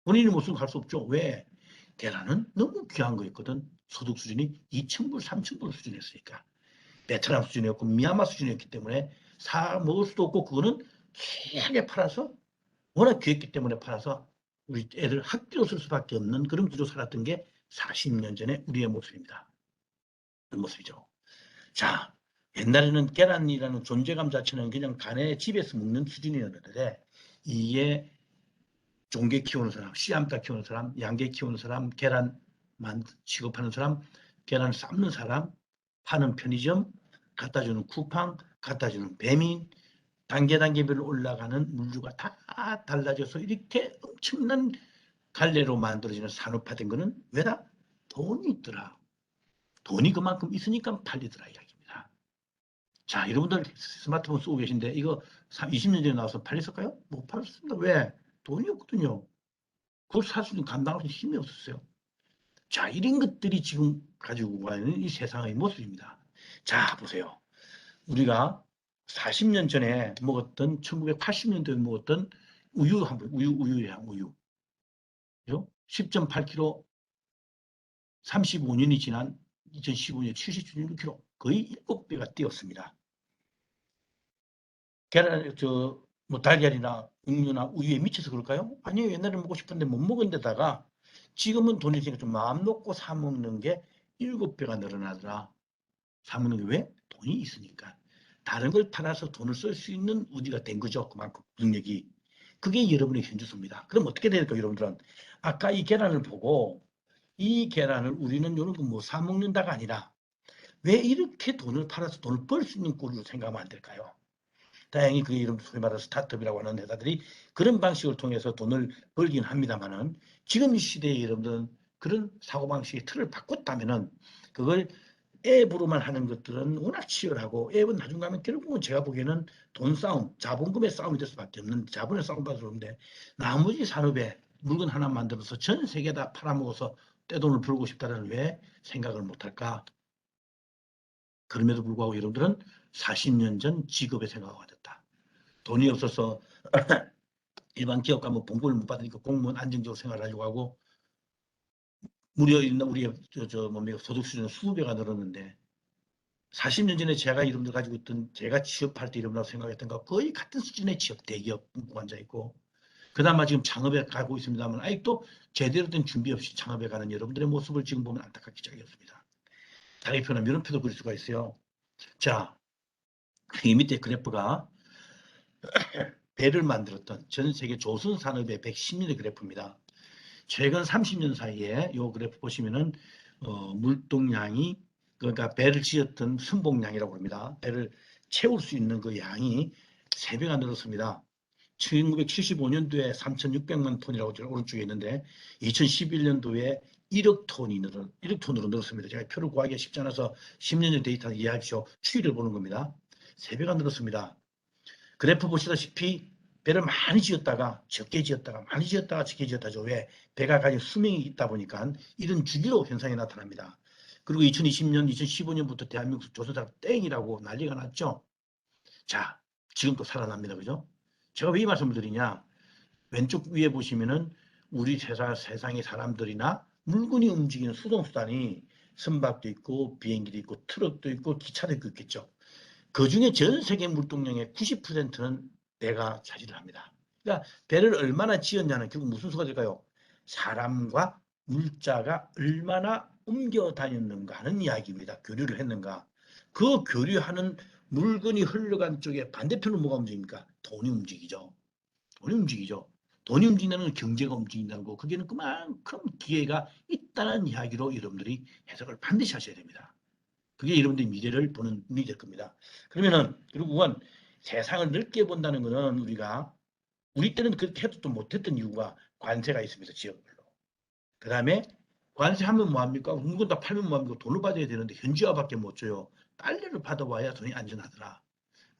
본인이 못 쓰고 갈 수 없죠. 왜? 계란은 너무 귀한 거였거든. 소득 수준이 2,000불, 3,000불 수준이었으니까. 베트남 수준이었고 미얀마 수준이었기 때문에 사 먹을 수도 없고 그거는 귀하게 팔아서 워낙 귀했기 때문에 팔아서 우리 애들 학비로 쓸 수밖에 없는 그런 구조 살았던 게 40년 전에 우리의 모습입니다. 그런 모습이죠. 자, 옛날에는 계란이라는 존재감 자체는 그냥 간에 집에서 먹는 수준이었는데 이게 종개 키우는 사람, 씨암탉 키우는 사람, 양개 키우는 사람, 계란만 취급하는 사람, 계란 삶는 사람, 파는 편의점, 갖다주는 쿠팡, 갖다주는 배민, 단계별로 올라가는 물류가 다 달라져서 이렇게 엄청난 갈래로 만들어지는 산업화된 거는 왜다? 돈이 있더라. 돈이 그만큼 있으니까 팔리더라 이야기입니다. 자, 여러분들 스마트폰 쓰고 계신데 이거 20년 전에 나와서 팔렸을까요? 못 팔았습니다. 왜? 돈이 없거든요. 그걸 살 수 있는 감당할 수 있는 힘이 없었어요. 자, 이런 것들이 지금 가지고 가는 이 세상의 모습입니다. 자, 보세요. 우리가 40년 전에 먹었던 1980년도에 먹었던 우유 한번 우유양 우유. 10.8kg 35년이 지난 2015년 77kg 거의 7배가 뛰었습니다. 계란 뭐 달걀이나 육류나 우유에 미쳐서 그럴까요? 아니요. 옛날에 먹고 싶은데 못 먹은 데다가 지금은 돈이 있으니까 좀 마음 놓고 사 먹는 게 7배가 늘어나더라. 사 먹는 게 왜? 돈이 있으니까. 다른 걸 팔아서 돈을 쓸 수 있는 우리가 된 거죠. 그만큼 능력이. 그게 여러분의 현주소입니다. 그럼 어떻게 될까요, 여러분들은? 아까 이 계란을 보고 이 계란을 우리는 이런 거 뭐 사 먹는다가 아니라 왜 이렇게 돈을 팔아서 돈을 벌 수 있는 꼴로 생각하면 안 될까요? 다행히 그게 이름 소위 말해서 스타트업이라고 하는 회사들이 그런 방식을 통해서 돈을 벌긴 합니다만은 지금 이 시대에 여러분들은 그런 사고방식의 틀을 바꿨다면은 그걸 앱으로만 하는 것들은 워낙 치열하고 앱은 나중 가면 결국은 제가 보기에는 돈 싸움, 자본금의 싸움이 될 수밖에 없는 자본의 싸움밖에 없는데 나머지 산업에 물건 하나 만들어서 전 세계 다 팔아먹어서 떼돈을 벌고 싶다는 왜 생각을 못할까? 그럼에도 불구하고 여러분들은 40년 전 직업에 생각하고 됐다. 돈이 없어서 일반 기업 가면 봉급을 못 받으니까 공무원 안정적으로 생활하려고 하고 무려 우리의 뭡니까 소득 수준은 20배가 늘었는데 40년 전에 제가 여러분들 가지고 있던 제가 취업할 때 여러분들 생각했던 거 거의 같은 수준의 취업 대기업 공무원자 있고 그나마 지금 창업에 가고 있습니다만 아직도 제대로 된 준비 없이 창업에 가는 여러분들의 모습을 지금 보면 안타깝게 작이었습니다. 다르게 표현하면 이런 표도 그릴 수가 있어요. 자, 이 밑에 그래프가 배를 만들었던 전 세계 조선 산업의 110년의 그래프입니다. 최근 30년 사이에 이 그래프 보시면은 물동량이 그러니까 배를 지었던 순복량이라고 합니다. 배를 채울 수 있는 그 양이 3배가 늘었습니다. 1975년도에 3,600만 톤이라고 오른쪽에 있는데 2011년도에 1억 톤으로 늘었습니다. 제가 표를 구하기가 쉽지 않아서 10년 전 데이터를 이해하십시오. 추이를 보는 겁니다. 3배가 늘었습니다. 그래프 보시다시피 배를 많이 지었다가 적게 지었다가 많이 지었다가 적게 지었다죠. 왜? 배가 가진 수명이 있다 보니까 이런 주기로 현상이 나타납니다. 그리고 2020년, 2015년부터 대한민국 조선사가 땡이라고 난리가 났죠. 자, 지금 또 살아납니다. 그죠? 제가 왜 이 말씀을 드리냐? 왼쪽 위에 보시면은 우리 세상의 사람들이나 물건이 움직이는 수동수단이 선박도 있고 비행기도 있고 트럭도 있고 기차도 있겠죠. 그 중에 전 세계 물동량의 90%는 배가 차지를 합니다. 그러니까 배를 얼마나 지었냐는 결국 무슨 수가 될까요? 사람과 물자가 얼마나 옮겨 다녔는가 하는 이야기입니다. 교류를 했는가. 그 교류하는 물건이 흘러간 쪽에 반대편으로 뭐가 움직입니까? 돈이 움직이죠. 돈이 움직이죠. 돈이 움직인다는 건 경제가 움직인다는 거. 그게는 그만큼 기회가 있다는 이야기로 여러분들이 해석을 반드시 하셔야 됩니다. 그게 여러분들이 미래를 보는 눈이 될 겁니다. 그러면은 결국은 세상을 넓게 본다는 것은 우리 때는 그렇게 해도 또 못했던 이유가 관세가 있습니다. 지역별로. 그 다음에 관세하면 뭐합니까? 물건 다 팔면 뭐합니까? 돈을 받아야 되는데 현지화밖에 못 줘요. 달러를 받아와야 돈이 안전하더라.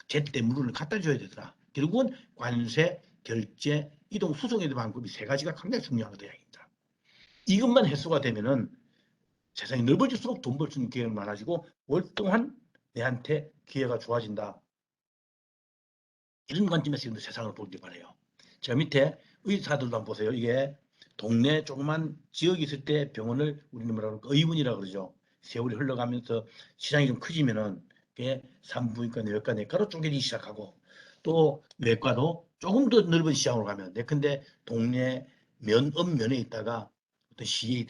제때 물건을 갖다 줘야 되더라. 결국은 관세, 결제, 이동, 수송의 방법이 3가지가 굉장히 중요한 거다 이야기입니다. 이것만 해소가 되면은 세상이 넓어질수록 돈 벌 수 있는 기회가 많아지고 월등한 내한테 기회가 좋아진다. 이런 관점에서 세상을 보길 바래요. 제가 밑에 의사들도 한번 보세요. 이게 동네 조그만 지역이 있을 때 병원을 우리는 뭐라 그럴까? 의원이라고 그러죠. 세월이 흘러가면서 시장이 좀 커지면은 그게 산부인과, 내외과, 내과로 쪼개지기 시작하고 또 외과도 조금 더 넓은 시장으로 가면 근데 동네 면에 있다가 어떤 시에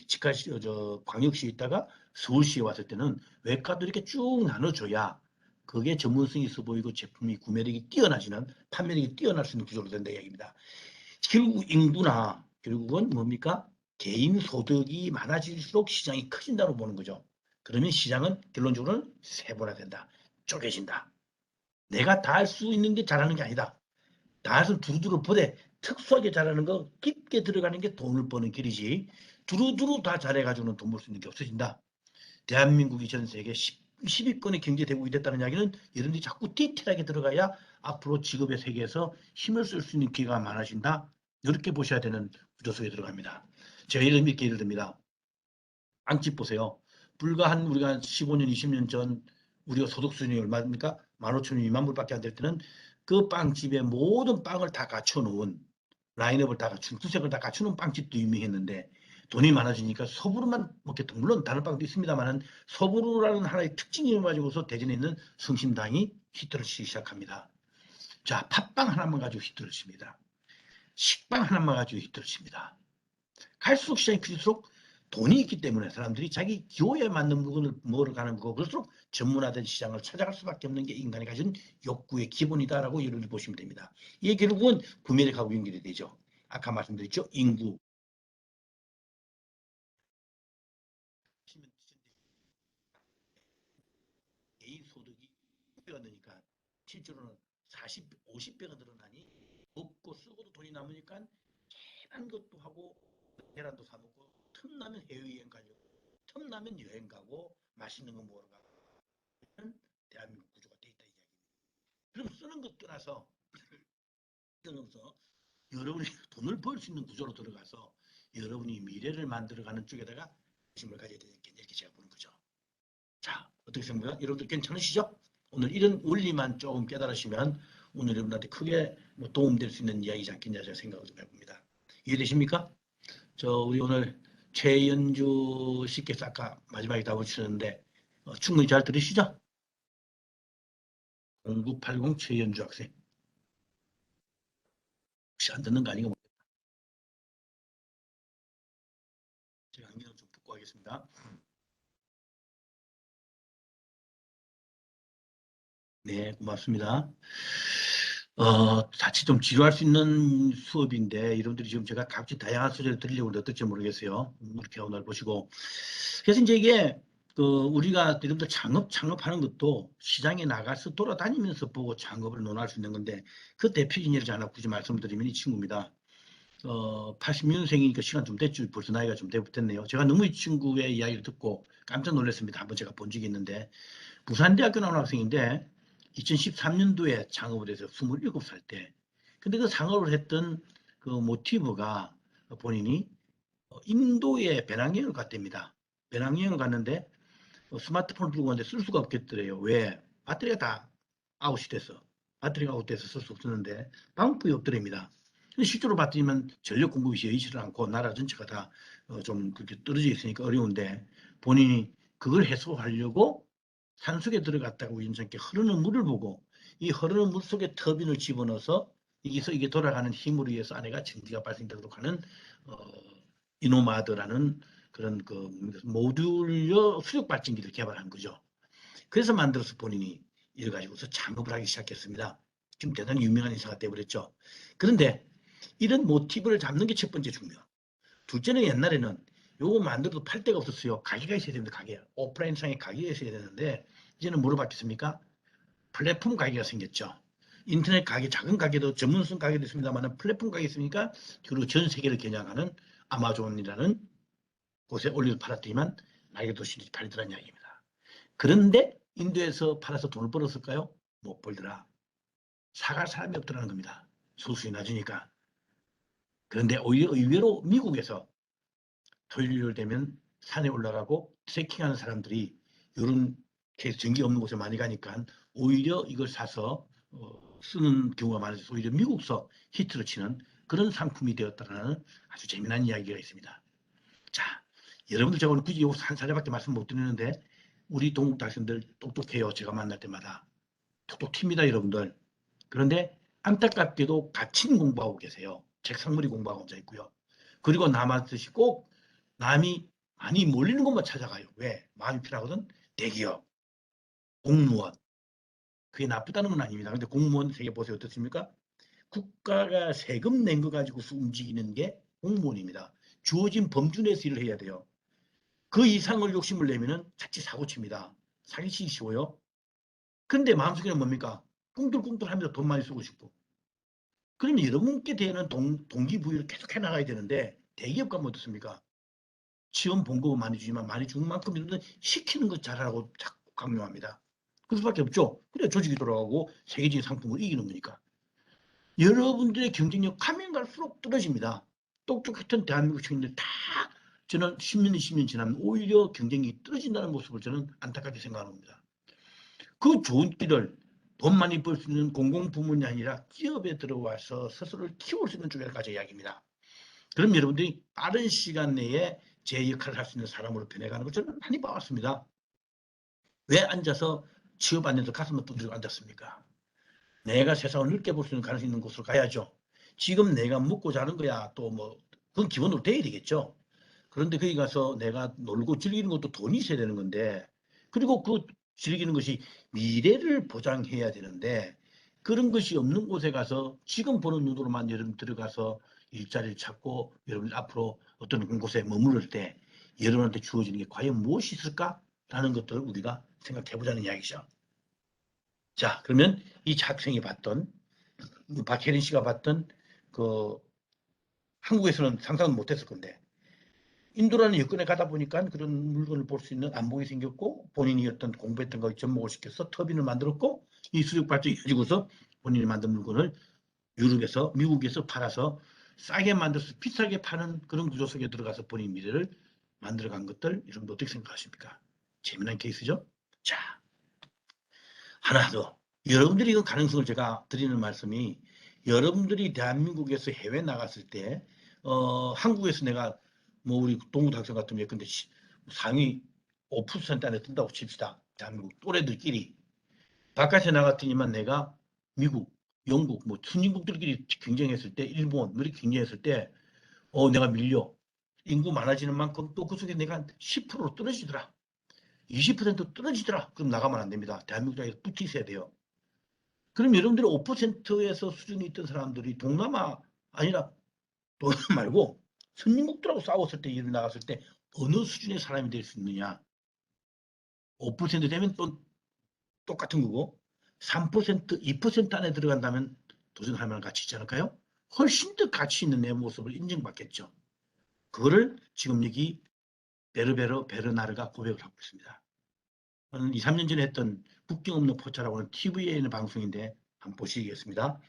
광역시에 있다가 서울시에 왔을 때는 외과도 이렇게 쭉 나눠줘야 그게 전문성이 있어 보이고 제품이 구매력이 뛰어나지는 판매력이 뛰어날 수 있는 구조로 된다 이야기입니다. 결국 인구나 결국은 뭡니까? 개인 소득이 많아질수록 시장이 커진다고 보는 거죠. 그러면 시장은 결론적으로는 세분화된다. 쪼개진다. 내가 다 할 수 있는 게 잘하는 게 아니다. 다 해서 두루두루 보되 특수하게 잘하는 거 깊게 들어가는 게 돈을 버는 길이지 두루두루 다 잘해가지고는 돈 벌 수 있는 게 없어진다. 대한민국이 전 세계 10위권의 경제대국이 됐다는 이야기는 여러분들이 자꾸 디테일하게 들어가야 앞으로 직업의 세계에서 힘을 쓸 수 있는 기회가 많아진다. 이렇게 보셔야 되는 구조 속에 들어갑니다. 제가 예를 듭니다. 빵집 보세요. 불과 우리가 15년, 20년 전 우리가 소득 수준이 얼마입니까? 15,000원, 2만 불밖에 안 될 때는 그 빵집에 모든 빵을 다 갖춰놓은 라인업을 다 갖춘, 구색을 다 갖추는 빵집도 유명했는데 돈이 많아지니까 소보루만 먹겠다. 물론 다른 빵도 있습니다만은 소보루라는 하나의 특징을 가지고서 대전에 있는 성심당이 히트를 치기 시작합니다. 자, 팥빵 하나만 가지고 히트를 칩니다. 식빵 하나만 가지고 히트를 칩니다. 갈수록 시장이 클수록 돈이 있기 때문에 사람들이 자기 기호에 맞는 물건을 먹으러 가는 거고 그럴수록 전문화된 시장을 찾아갈 수밖에 없는 게 인간이 가진 욕구의 기본이다라고 여러분들 보시면 됩니다. 이게 결국은 구매력하고 연결이 되죠. 아까 말씀드렸죠. 인구. 개인 소득이 10배가 되니까 실제로는 50배가 늘어나니 먹고 쓰고도 돈이 남으니까 계란 것도 하고 계란도 사 먹고 틈나면 해외여행 가려고 틈나면 여행 가고 맛있는 거 먹으러 가고 대한민국 구조가 돼 있다 이 이야기입니다. 그럼 쓰는 것 떠나서 여러분이 돈을 벌 수 있는 구조로 들어가서 여러분이 미래를 만들어가는 쪽에다가 관심을 가져야 되는 게 이렇게 제가 보는 거죠. 자, 어떻게 생각해요? 여러분들 괜찮으시죠? 오늘 이런 원리만 조금 깨달으시면 오늘 여러분들한테 크게 도움될 수 있는 이야기지 않겠냐 제가 생각을 좀 해봅니다. 이해되십니까? 우리 오늘 최연주 씨께서 아까 마지막에 답을 주셨는데 충분히 잘 들으시죠? 0980 최연주 학생. 혹시 안 듣는 거 아닌가 모르겠다. 제가 안경을 좀 벗고 하겠습니다. 네, 고맙습니다. 자칫 좀 지루할 수 있는 수업인데 여러분들이 지금 제가 각지 다양한 소재를 드리려고 하는데 어떨지 모르겠어요. 이렇게 오늘 보시고. 그래서 이제 이게 우리가 여러분들 창업하는 것도 시장에 나가서 돌아다니면서 보고 창업을 논할 수 있는 건데 그 대표적인 예를 하나 굳이 말씀드리면 이 친구입니다. 80년생이니까 시간 좀 됐죠. 벌써 나이가 좀 됐네요. 제가 너무 이 친구의 이야기를 듣고 깜짝 놀랐습니다. 한번 제가 본 적이 있는데 부산대학교 나온 학생인데 2013년도에 창업을 해서 27살 때. 근데 그 창업을 했던 그 모티브가 본인이 인도에 배낭여행을 갔답니다. 배낭여행을 갔는데 스마트폰을 들고 갔는데 쓸 수가 없겠더래요. 왜? 배터리가 다 아웃이 돼서. 배터리가 아웃돼서 쓸 수 없었는데 방법이 없더랍니다. 근데 실제로 봤더니만 전력 공급이 여의치를 않고 나라 전체가 다 좀 그렇게 떨어져 있으니까 어려운데 본인이 그걸 해소하려고 산속에 들어갔다가 우연찮게 흐르는 물을 보고 이 흐르는 물 속에 터빈을 집어넣어서 여기서 이게 돌아가는 힘으로 의해서 안에가 전기가 발생되도록 하는 이노마드라는 그런 그 모듈러 수력 발전기를 개발한 거죠. 그래서 만들어서 본인이 이래 가지고서 창업을 하기 시작했습니다. 지금 대단히 유명한 인사가 되어버렸죠. 그런데 이런 모티브를 잡는 게 첫 번째 중요. 둘째는 옛날에는 요거 만들어도 팔 데가 없었어요. 가게가 있어야 됩니다. 가게. 오프라인상에 가게가 있어야 되는데 이제는 뭐로 바뀌었습니까? 플랫폼 가게가 생겼죠. 인터넷 가게, 작은 가게도 전문성 가게도 있습니다만 플랫폼 가게 있으니까 주로 전 세계를 겨냥하는 아마존이라는 곳에 올려 팔았더니만 나에게 도시들이 팔더란 이야기입니다. 그런데 인도에서 팔아서 돈을 벌었을까요? 못 벌더라. 사갈 사람이 없더라는 겁니다. 소수이 낮으니까. 그런데 오히려 의외로 미국에서 토요일 되면 산에 올라가고 트레킹하는 사람들이 이런 전기 없는 곳에 많이 가니까 오히려 이걸 사서 쓰는 경우가 많아서 오히려 미국서 히트를 치는 그런 상품이 되었다는 아주 재미난 이야기가 있습니다. 자, 여러분들 제가 오늘 굳이 요 한 사례밖에 말씀 못 드리는데 우리 동국 학생들 똑똑해요. 제가 만날 때마다 똑똑튑니다, 여러분들. 그런데 안타깝게도 갇힌 공부하고 계세요. 책상머리 공부하고 앉아 있고요. 그리고 남았듯이 꼭 남이 많이 몰리는 것만 찾아가요. 왜? 마음이 편하거든. 대기업, 공무원. 그게 나쁘다는 건 아닙니다. 근데 공무원 세계 보세요. 어떻습니까? 국가가 세금 낸 거 가지고 움직이는 게 공무원입니다. 주어진 범주 내에서 일을 해야 돼요. 그 이상을 욕심을 내면은 자칫 사고칩니다. 사기치기 쉬워요. 근데 마음속에는 뭡니까? 꿍뚫꿍뚫하면서 돈 많이 쓰고 싶고. 그러면 여러분께 대한 동기부여를 계속 해나가야 되는데 대기업 가면 어떻습니까? 지원 봉급은 많이 주지만 많이 주는 만큼 여러분들 시키는 것 잘하라고 자꾸 강요합니다. 그 수밖에 없죠. 그래 조직이 돌아가고 세계적인 상품을 이기는 거니까. 여러분들의 경쟁력 가면 갈수록 떨어집니다. 똑똑했던 대한민국 시민들 다 저는 10년, 20년 지나면 오히려 경쟁력이 떨어진다는 모습을 저는 안타깝게 생각합니다. 그 좋은 길을 돈 많이 벌 수 있는 공공부문이 아니라 기업에 들어와서 스스로를 키울 수 있는 쪽에까지 이야기입니다. 그럼 여러분들이 빠른 시간 내에 제 역할을 할 수 있는 사람으로 변해가는 걸 저는 많이 봐왔습니다. 왜 앉아서 취업 안 해서 가슴을 두드리고 앉았습니까? 내가 세상을 넓게 볼 수 있는 가능성이 있는 곳으로 가야죠. 지금 내가 먹고 자는 거야 또 뭐 그건 기본으로 돼야 되겠죠. 그런데 거기 가서 내가 놀고 즐기는 것도 돈이 있어야 되는 건데 그리고 그 즐기는 것이 미래를 보장해야 되는데 그런 것이 없는 곳에 가서 지금 보는 눈으로만 여러분 들어가서 일자리를 찾고 여러분 앞으로 어떤 곳에 머무를 때 여러분한테 주어지는 게 과연 무엇이 있을까라는 것들을 우리가 생각해 보자는 이야기죠. 자, 그러면 이 학생이 봤던 박혜린 씨가 봤던 그 한국에서는 상상은 못했을 건데 인도라는 여건에 가다 보니까 그런 물건을 볼 수 있는 안목이 생겼고 본인이 어떤 공부했던 걸 접목을 시켜서 터빈을 만들었고 이 수력 발전이 가지고서 본인이 만든 물건을 유럽에서 미국에서 팔아서 싸게 만들어서 비싸게 파는 그런 구조 속에 들어가서 본인 미래를 만들어간 것들 여러분 어떻게 생각하십니까? 재미난 케이스죠? 자, 하나 더. 여러분들이 그 가능성을 제가 드리는 말씀이 여러분들이 대한민국에서 해외 나갔을 때 한국에서 내가 뭐 우리 동국 학생 같은 경우에 근데 상위 5% 안에 든다고 칩시다. 대한민국 또래들끼리 바깥에 나갔더니만 내가 미국, 영국, 뭐 선진국들끼리 경쟁했을 때 일본 뭐 이렇게 경쟁했을 때 내가 밀려 인구 많아지는 만큼 또 그 속에 내가 10% 떨어지더라. 20% 떨어지더라. 그럼 나가면 안 됩니다. 대한민국에 붙어 있어야 돼요. 그럼 여러분들이 5%에서 수준이 있던 사람들이 동남아 아니라 동남아 말고 선진국들하고 싸웠을 때 일을 나갔을 때 어느 수준의 사람이 될 수 있느냐. 5% 되면 또 똑같은 거고 3%, 2% 안에 들어간다면 도전할 만한 가치 있지 않을까요? 훨씬 더 가치 있는 내 모습을 인정받겠죠. 그거를 지금 여기 베르나르가 고백을 하고 있습니다. 저는 2, 3년 전에 했던 국경 없는 포차라고 하는 TV에 있는 방송인데 한번 보시겠습니다.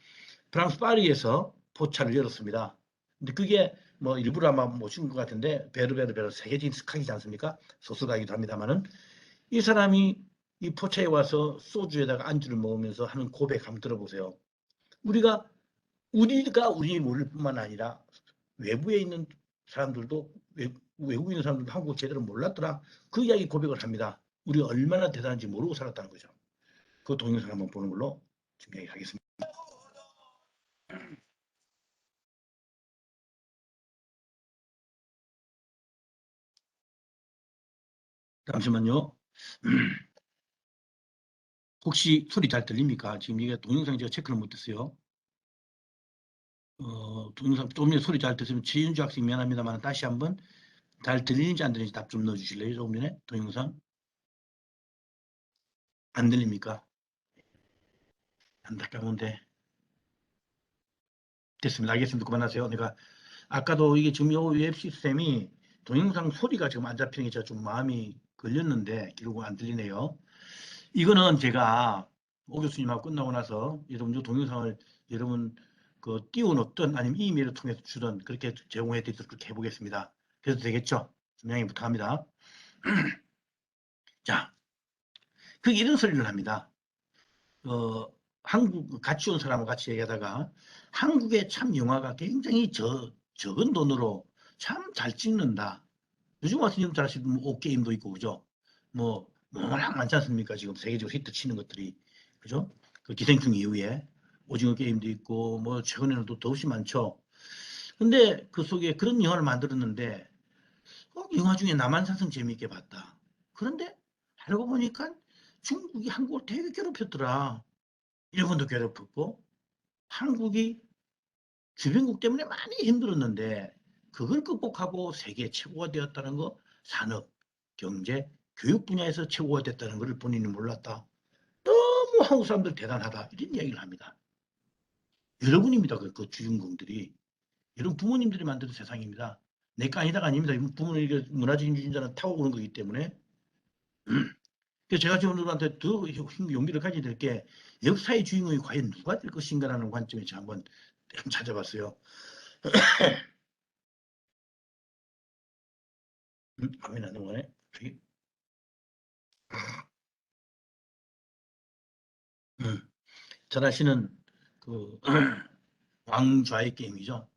프랑스 파리에서 포차를 열었습니다. 근데 그게 뭐 일부러 아마 모신 것 같은데 베르 세계적인 스카이지 않습니까? 소설가이기도 합니다만은 이 사람이 이 포차에 와서 소주에다가 안주를 먹으면서 하는 고백 한번 들어보세요. 우리가 우리 모를 뿐만 아니라 외부에 있는 사람들도 외국에 있는 사람들도 한국을 제대로 몰랐더라. 그 이야기 고백을 합니다. 우리가 얼마나 대단한지 모르고 살았다는 거죠. 그 동영상 한번 보는 걸로 지금 이야기하겠습니다. 잠시만요. 혹시 소리 잘 들립니까? 지금 이게 동영상 제가 체크를 못했어요. 동영상 조금 전에 소리 잘 들으면 최윤주 학생 미안합니다만 다시 한번 잘 들리는지 안 들리는지 답 좀 넣어주실래요? 조금 전에 동영상 안 들립니까? 안타까운데 됐습니다. 알겠습니다. 그만하세요. 내가 아까도 이게 지금 요 웹 시스템이 동영상 소리가 지금 안 잡히는 게 제가 좀 마음이 걸렸는데 결국 안 들리네요. 이거는 제가 오 교수님하고 끝나고 나서 여러분 이 동영상을 여러분 그 띄워놓든 아니면 이메일을 통해서 주든 그렇게 제공해 드리도록 그렇게 해보겠습니다. 그래도 되겠죠? 분명히 부탁합니다. 자, 그 이런 소리를 합니다. 한국 같이 온 사람하고 같이 얘기하다가 한국의 참 영화가 굉장히 적은 돈으로 참 잘 찍는다. 요즘 같은 경우 잘 아시는 옷게임도 있고 그죠? 뭐 워낙 많지 않습니까? 지금 세계적으로 히트 치는 것들이 그죠? 그 기생충 이후에 오징어 게임도 있고 뭐 최근에는 또 더없이 많죠. 근데 그 속에 그런 영화를 만들었는데 영화 중에 남한산성 재미있게 봤다. 그런데 알고 보니까 중국이 한국을 되게 괴롭혔더라. 일본도 괴롭혔고 한국이 주변국 때문에 많이 힘들었는데 그걸 극복하고 세계 최고가 되었다는 거 산업, 경제, 교육 분야에서 최고가 됐다는 것을 본인이 몰랐다. 너무 한국 사람들 대단하다. 이런 이야기를 합니다. 여러분입니다. 그 주인공들이. 여러분 부모님들이 만든 세상입니다. 내 거 아니다가 아닙니다. 부모님 문화적인 유전자는 타고 오는 거기 때문에. 그래서 제가 여러분들한테 더 용기를 가져야 될 게 역사의 주인공이 과연 누가 될 것인가라는 관점에서 한번 찾아봤어요. 화면이 안 넘어가네. 잘 아시는 그 왕좌의 게임이죠.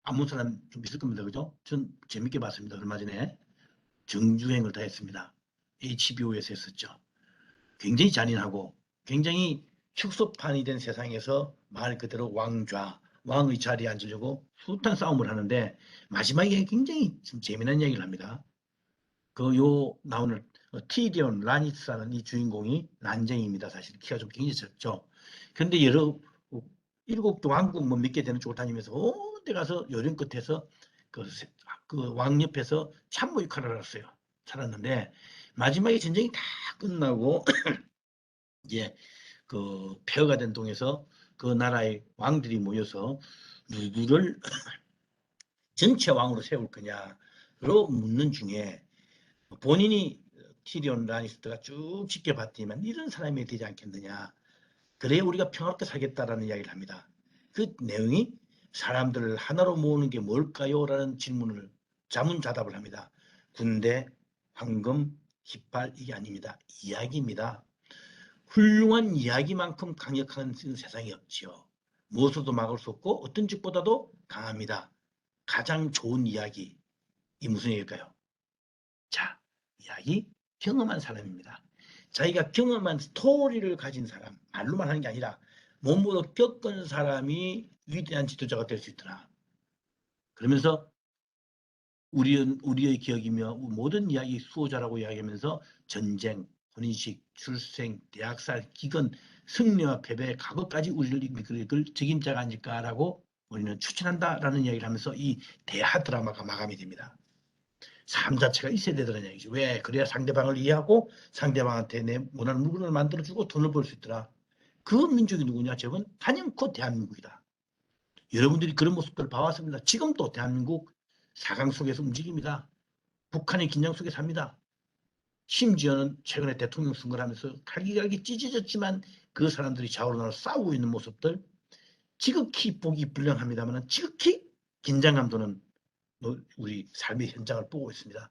아무 사람 좀 있을 겁니다. 그죠? 전 재밌게 봤습니다. 얼마 전에 정주행을 다 했습니다. HBO에서 했었죠. 굉장히 잔인하고 굉장히 축소판이 된 세상에서 말 그대로 왕의 자리에 앉으려고 숱한 싸움을 하는데 마지막에 굉장히 좀 재미난 이야기를 합니다. 나오는 티리온 라니스라는 이 주인공이 난쟁이입니다. 사실 키가 좀 굉장히 작죠. 그런데 일곱 왕국 뭐 몇 개 되는 쪽을 다니면서 온 데 가서 요령 끝에서 그 왕 옆에서 참모 역할을 했어요. 살았는데 마지막에 전쟁이 다 끝나고 이제 그 폐허가 된 동에서 그 나라의 왕들이 모여서 누구를 전체 왕으로 세울 거냐로 묻는 중에 본인이 티리온 라니스터가 쭉 지켜봤더니만 이런 사람이 되지 않겠느냐. 그래야 우리가 평화롭게 살겠다라는 이야기를 합니다. 그 내용이 사람들을 하나로 모으는 게 뭘까요? 라는 질문을 자문자답을 합니다. 군대, 황금, 깃발 이게 아닙니다. 이야기입니다. 훌륭한 이야기만큼 강력한 세상이 없지요. 무엇으로도 막을 수 없고 어떤 적보다도 강합니다. 가장 좋은 이야기. 이 무슨 얘기일까요? 자, 이야기 경험한 사람입니다. 자기가 경험한 스토리를 가진 사람, 말로만 하는 게 아니라 몸으로 겪은 사람이 위대한 지도자가 될 수 있더라. 그러면서 우리의 기억이며 모든 이야기 수호자라고 이야기하면서 전쟁, 혼인식, 출생, 대학살, 기근, 승리와 패배, 과거까지 우리를 이끌 적임자가 아닐까라고 우리는 추천한다라는 이야기를 하면서 이 대하 드라마가 마감이 됩니다. 삶 자체가 있어야 되더라는 얘기죠. 왜? 그래야 상대방을 이해하고 상대방한테 내 원하는 물건을 만들어주고 돈을 벌 수 있더라. 그 민족이 누구냐? 저건 단연코 대한민국이다. 여러분들이 그런 모습들을 봐왔습니다. 지금도 대한민국 4강 속에서 움직입니다. 북한의 긴장 속에 삽니다. 심지어는 최근에 대통령 선거를 하면서 갈기갈기 찢어졌지만 그 사람들이 좌우로 싸우고 있는 모습들 지극히 보기 불량합니다만 지극히 긴장감 도는 우리 삶의 현장을 보고 있습니다.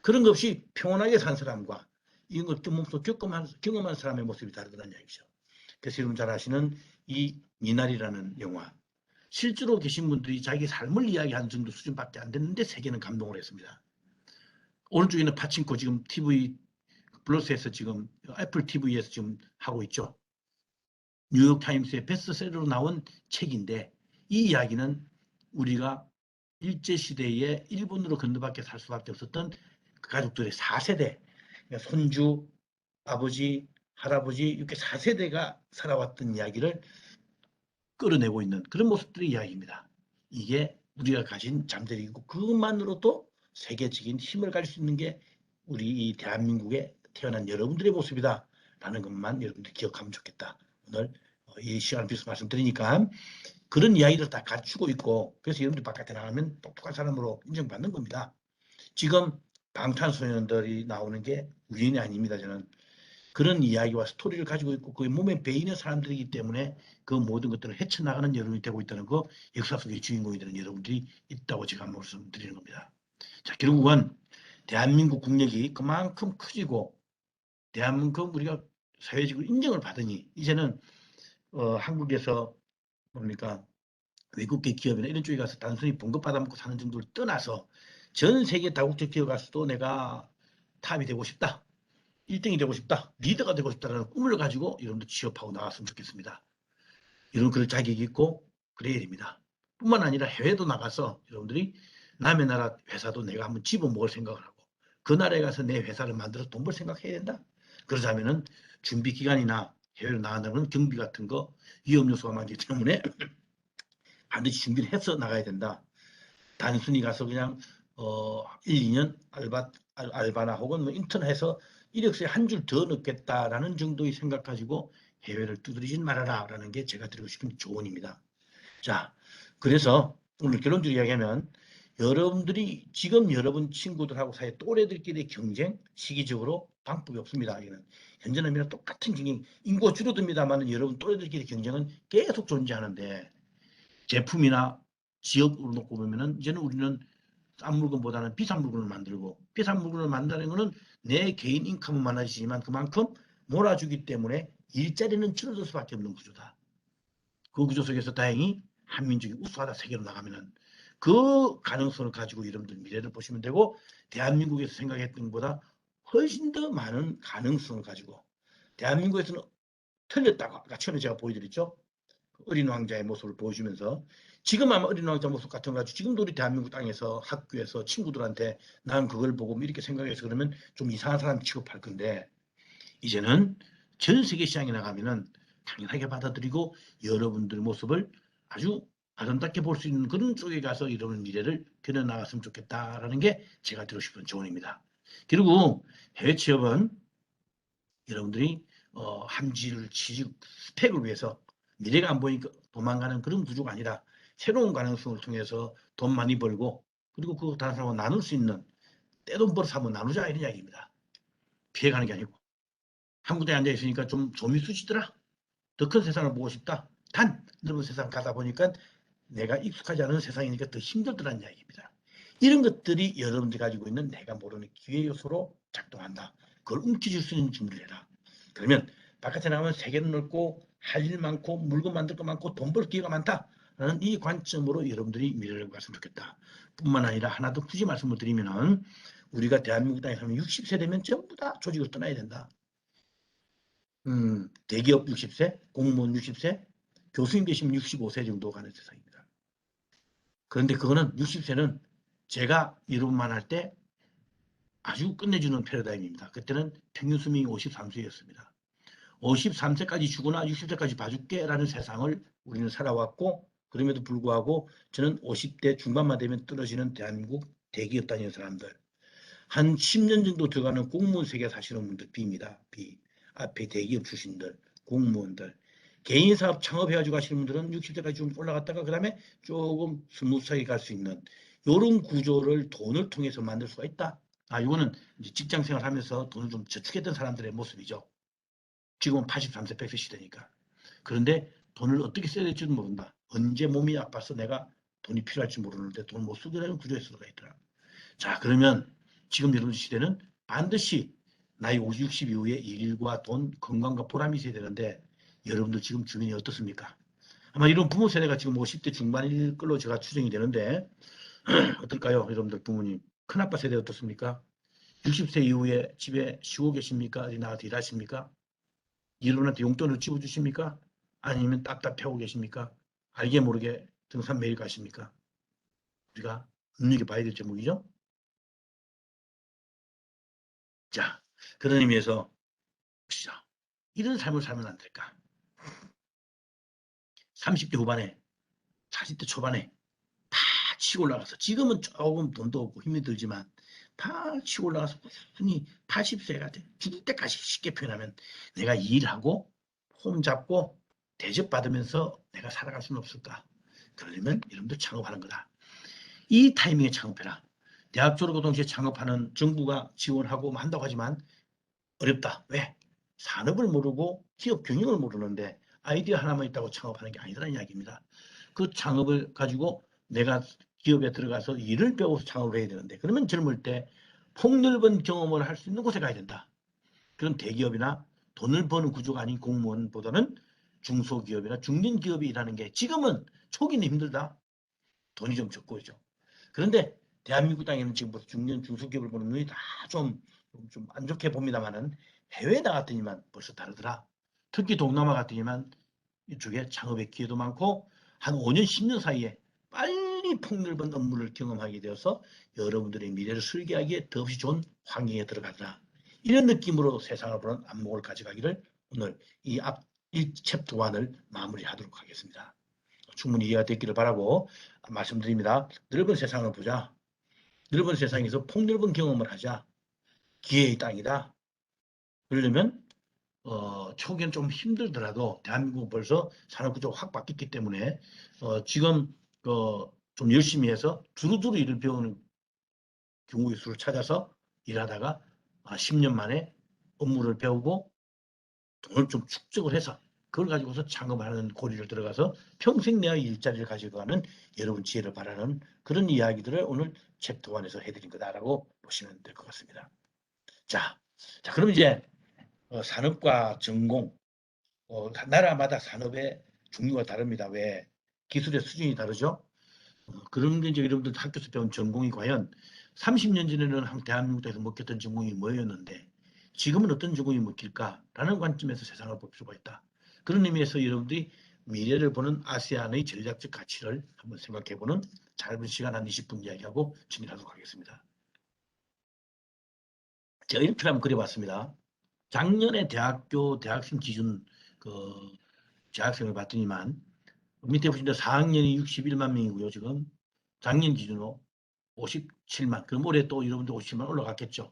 그런 것 없이 평온하게 산 사람과 이런 걸 몸소 경험한 사람의 모습이 다르다는 얘기죠. 그래서 여러분 잘 아시는 이 미나리라는 영화 실제로 계신 분들이 자기 삶을 이야기하는 정도 수준밖에 안 됐는데 세계는 감동을 했습니다. 오른쪽에는 파친코 지금 TV 플러스에서 지금 애플 TV에서 지금 하고 있죠. 뉴욕타임스의 베스트셀러로 나온 책인데 이 이야기는 우리가 일제시대에 일본으로 건너밖에 살 수밖에 없었던 그 가족들의 4세대 그러니까 손주, 아버지, 할아버지 이렇게 4세대가 살아왔던 이야기를 끌어내고 있는 그런 모습들의 이야기입니다. 이게 우리가 가진 잠재력이고 그것만으로도 세계적인 힘을 가질 수 있는 게 우리 이 대한민국에 태어난 여러분들의 모습이다 라는 것만 여러분들 기억하면 좋겠다. 오늘 이 시간을 비해서 말씀드리니까 그런 이야기를 다 갖추고 있고 그래서 여러분들 바깥에 나가면 똑똑한 사람으로 인정받는 겁니다. 지금 방탄소년단들이 나오는 게 우연이 아닙니다. 저는 그런 이야기와 스토리를 가지고 있고 그 몸에 배이는 사람들이기 때문에 그 모든 것들을 헤쳐나가는 여러분이 되고 있다는 거 역사 속의 주인공이 되는 여러분들이 있다고 제가 말씀드리는 겁니다. 자, 결국은 대한민국 국력이 그만큼 커지고 대한민국 우리가 사회적으로 인정을 받으니 이제는 한국에서 뭡니까 외국계 기업이나 이런 쪽에 가서 단순히 봉급 받아먹고 사는 정도를 떠나서 전 세계 다국적 기업 가서도 내가 탑이 되고 싶다. 1등이 되고 싶다. 리더가 되고 싶다라는 꿈을 가지고 여러분들 취업하고 나왔으면 좋겠습니다. 이런 그럴 자격이 있고 그래야 됩니다. 뿐만 아니라 해외도 나가서 여러분들이 남의 나라 회사도 내가 한번 집어먹을 생각을 하고 그 나라에 가서 내 회사를 만들어서 돈 벌 생각해야 된다. 그러자면은 준비 기간이나 해외로 나간다면 경비 같은 거 위험 요소가 많기 때문에 반드시 준비를 해서 나가야 된다. 단순히 가서 그냥 1, 2년 알바나 혹은 뭐 인턴해서 이력서에 한 줄 더 넣겠다라는 정도의 생각 가지고 해외를 두드리진 말아라라는 게 제가 드리고 싶은 조언입니다. 자, 그래서 오늘 결론적으로 이야기하면 여러분들이 지금 여러분 친구들하고 사이 또래들끼리 경쟁 시기적으로 방법이 없습니다. 이거는 현재는 똑같은 경쟁, 인구가 줄어듭니다만 여러분 또래들끼리 경쟁은 계속 존재하는데 제품이나 지역으로 놓고 보면은 이제는 우리는 싼 물건보다는 비싼 물건을 만들고 비싼 물건을 만드는 거는 내 개인 인컴은 많아지지만 그만큼 몰아주기 때문에 일자리는 줄어들 수밖에 없는 구조다. 그 구조 속에서 다행히 한민족이 우수하다 세계로 나가면은 그 가능성을 가지고 여러분들 미래를 보시면 되고 대한민국에서 생각했던 것보다 훨씬 더 많은 가능성을 가지고 대한민국에서는 틀렸다고 아까 처음에 제가 보여드렸죠. 어린 왕자의 모습을 보여주면서 지금 아마 어린 왕자 모습 같은 거 가지고 지금도 우리 대한민국 땅에서 학교에서 친구들한테 난 그걸 보고 이렇게 생각해서 그러면 좀 이상한 사람 취급할 건데 이제는 전 세계 시장에 나가면은 당연하게 받아들이고 여러분들 모습을 아주 아름답게 볼 수 있는 그런 쪽에 가서 여러분 미래를 그려나갔으면 좋겠다라는 게 제가 드리고 싶은 조언입니다. 그리고 해외 취업은 여러분들이 함지를 취직 스펙을 위해서 미래가 안 보이니까 도망가는 그런 구조가 아니라 새로운 가능성을 통해서 돈 많이 벌고 그리고 그 다른 사람과 나눌 수 있는 떼돈 벌어서 한번 나누자 이런 이야기입니다. 피해가는 게 아니고 한국에 앉아 있으니까 좀 좀이 쑤시더라. 더 큰 세상을 보고 싶다. 단 넓은 세상 가다 보니까 내가 익숙하지 않은 세상이니까 더 힘들더라는 이야기입니다. 이런 것들이 여러분들이 가지고 있는 내가 모르는 기회 요소로 작동한다. 그걸 움켜쥘 수 있는 준비를 해라. 그러면 바깥에 나가면 세계는 넓고 할 일 많고 물건 만들 거 많고 돈 벌 기회가 많다라는 이 관점으로 여러분들이 미래를 봤으면 좋겠다. 뿐만 아니라 하나 더 굳이 말씀을 드리면은 우리가 대한민국 땅에 살면 60세 되면 전부 다 조직을 떠나야 된다. 대기업 60세, 공무원 60세, 교수님 되시면 65세 정도 가는 세상입니다. 그런데 그거는 60세는 제가 이론만 할 때 아주 끝내주는 패러다임입니다. 그때는 평균 수명이 53세였습니다. 53세까지 주거나 60세까지 봐줄게라는 세상을 우리는 살아왔고 그럼에도 불구하고 저는 50대 중반만 되면 떨어지는 대한민국 대기업 다니는 사람들 한 10년 정도 들어가는 공무원 세계 사시는 분들 B입니다. B. 앞에 대기업 출신들, 공무원들, 개인사업 창업해가지고 가시는 분들은 60대까지 좀 올라갔다가 그 다음에 조금 스무스하게 갈 수 있는 이런 구조를 돈을 통해서 만들 수가 있다. 이거는 이제 직장생활 하면서 돈을 좀 저축했던 사람들의 모습이죠. 지금은 83세 100세 시대니까. 그런데 돈을 어떻게 써야 될지도 모른다. 언제 몸이 아파서 내가 돈이 필요할지 모르는데 돈을 못 쓰게 되는 구조에 들어가 있더라. 자, 그러면 지금 여러분 시대는 반드시 나이 50, 60 이후에 일과 돈, 건강과 보람이 있어야 되는데 여러분들 지금 주변이 어떻습니까? 아마 이런 부모 세대가 지금 50대 중반일 걸로 제가 추정이 되는데 어떨까요? 여러분들 부모님. 큰아빠 세대 어떻습니까? 60세 이후에 집에 쉬고 계십니까? 어디 나가서 일하십니까? 여러분한테 용돈을 집어주십니까? 아니면 답답해하고 계십니까? 알게 모르게 등산 매일 가십니까? 우리가 눈여겨봐야 될 제목이죠. 자, 그런 의미에서 봅시다. 이런 삶을 살면 안 될까? 30대 후반에 40대 초반에 다 치고 올라가서 지금은 조금 돈도 없고 힘이 들지만 다 치고 올라가서 꾸준히 80세가 돼 죽을 때까지 쉽게 표현하면 내가 일하고 폼 잡고 대접받으면서 내가 살아갈 수는 없을까? 그러려면 여러분들 창업하는 거다. 이 타이밍에 창업해라. 대학 졸업과 동시에 창업하는 정부가 지원하고 한다고 하지만 어렵다. 왜? 산업을 모르고 기업 경영을 모르는데 아이디어 하나만 있다고 창업하는 게 아니라는 이야기입니다. 그 창업을 가지고 내가 기업에 들어가서 일을 배워서 창업을 해야 되는데 그러면 젊을 때 폭넓은 경험을 할 수 있는 곳에 가야 된다. 그런 대기업이나 돈을 버는 구조가 아닌 공무원보다는 중소기업이나 중견기업이 일하는 게 지금은 초기는 힘들다. 돈이 좀 적고 있죠. 그런데 대한민국 땅에는 지금부터 중소기업을 보는 눈이 다 좀 안 좋게 봅니다만은 해외에 나갔더니만 벌써 다르더라. 특히 동남아 같더니만 이쪽에 창업의 기회도 많고 한 5년, 10년 사이에 빨리 폭넓은 업무를 경험하게 되어서 여러분들의 미래를 설계하기에 더없이 좋은 환경에 들어가더라. 이런 느낌으로 세상을 보는 안목을 가져가기를 오늘 이 챕터 1을 마무리하도록 하겠습니다. 충분히 이해가 됐기를 바라고 말씀드립니다. 넓은 세상을 보자. 넓은 세상에서 폭넓은 경험을 하자. 기회의 땅이다. 그러려면 초기엔 좀 힘들더라도 대한민국은 벌써 산업구조가 확 바뀌었기 때문에 지금 좀 열심히 해서 두루두루 일을 배우는 경우의 수를 찾아서 일하다가 10년 만에 업무를 배우고 돈을 좀 축적을 해서 그걸 가지고서 창업하는 고리를 들어가서 평생 내의 일자리를 가지고 가는 여러분 지혜를 바라는 그런 이야기들을 오늘 챕터 1에서 해드린 거다라고 보시면 될 것 같습니다. 자, 그럼 이제 산업과 전공, 나라마다 산업의 종류가 다릅니다. 왜? 기술의 수준이 다르죠? 그런 게 이제 여러분들 학교에서 배운 전공이 과연 30년 전에는 대한민국에서 먹혔던 전공이 뭐였는데 지금은 어떤 전공이 먹힐까라는 관점에서 세상을 볼 필요가 있다. 그런 의미에서 여러분들이 미래를 보는 아세안의 전략적 가치를 한번 생각해보는 짧은 시간 한 20분 이야기하고 진행하도록 하겠습니다. 제가 이렇게 한번 그려봤습니다. 작년에 대학생 기준 재학생을 봤더니만 밑에 보시면 4학년이 61만 명이고요. 지금 작년 기준으로 57만. 그럼 올해 또 여러분들 57만 올라갔겠죠.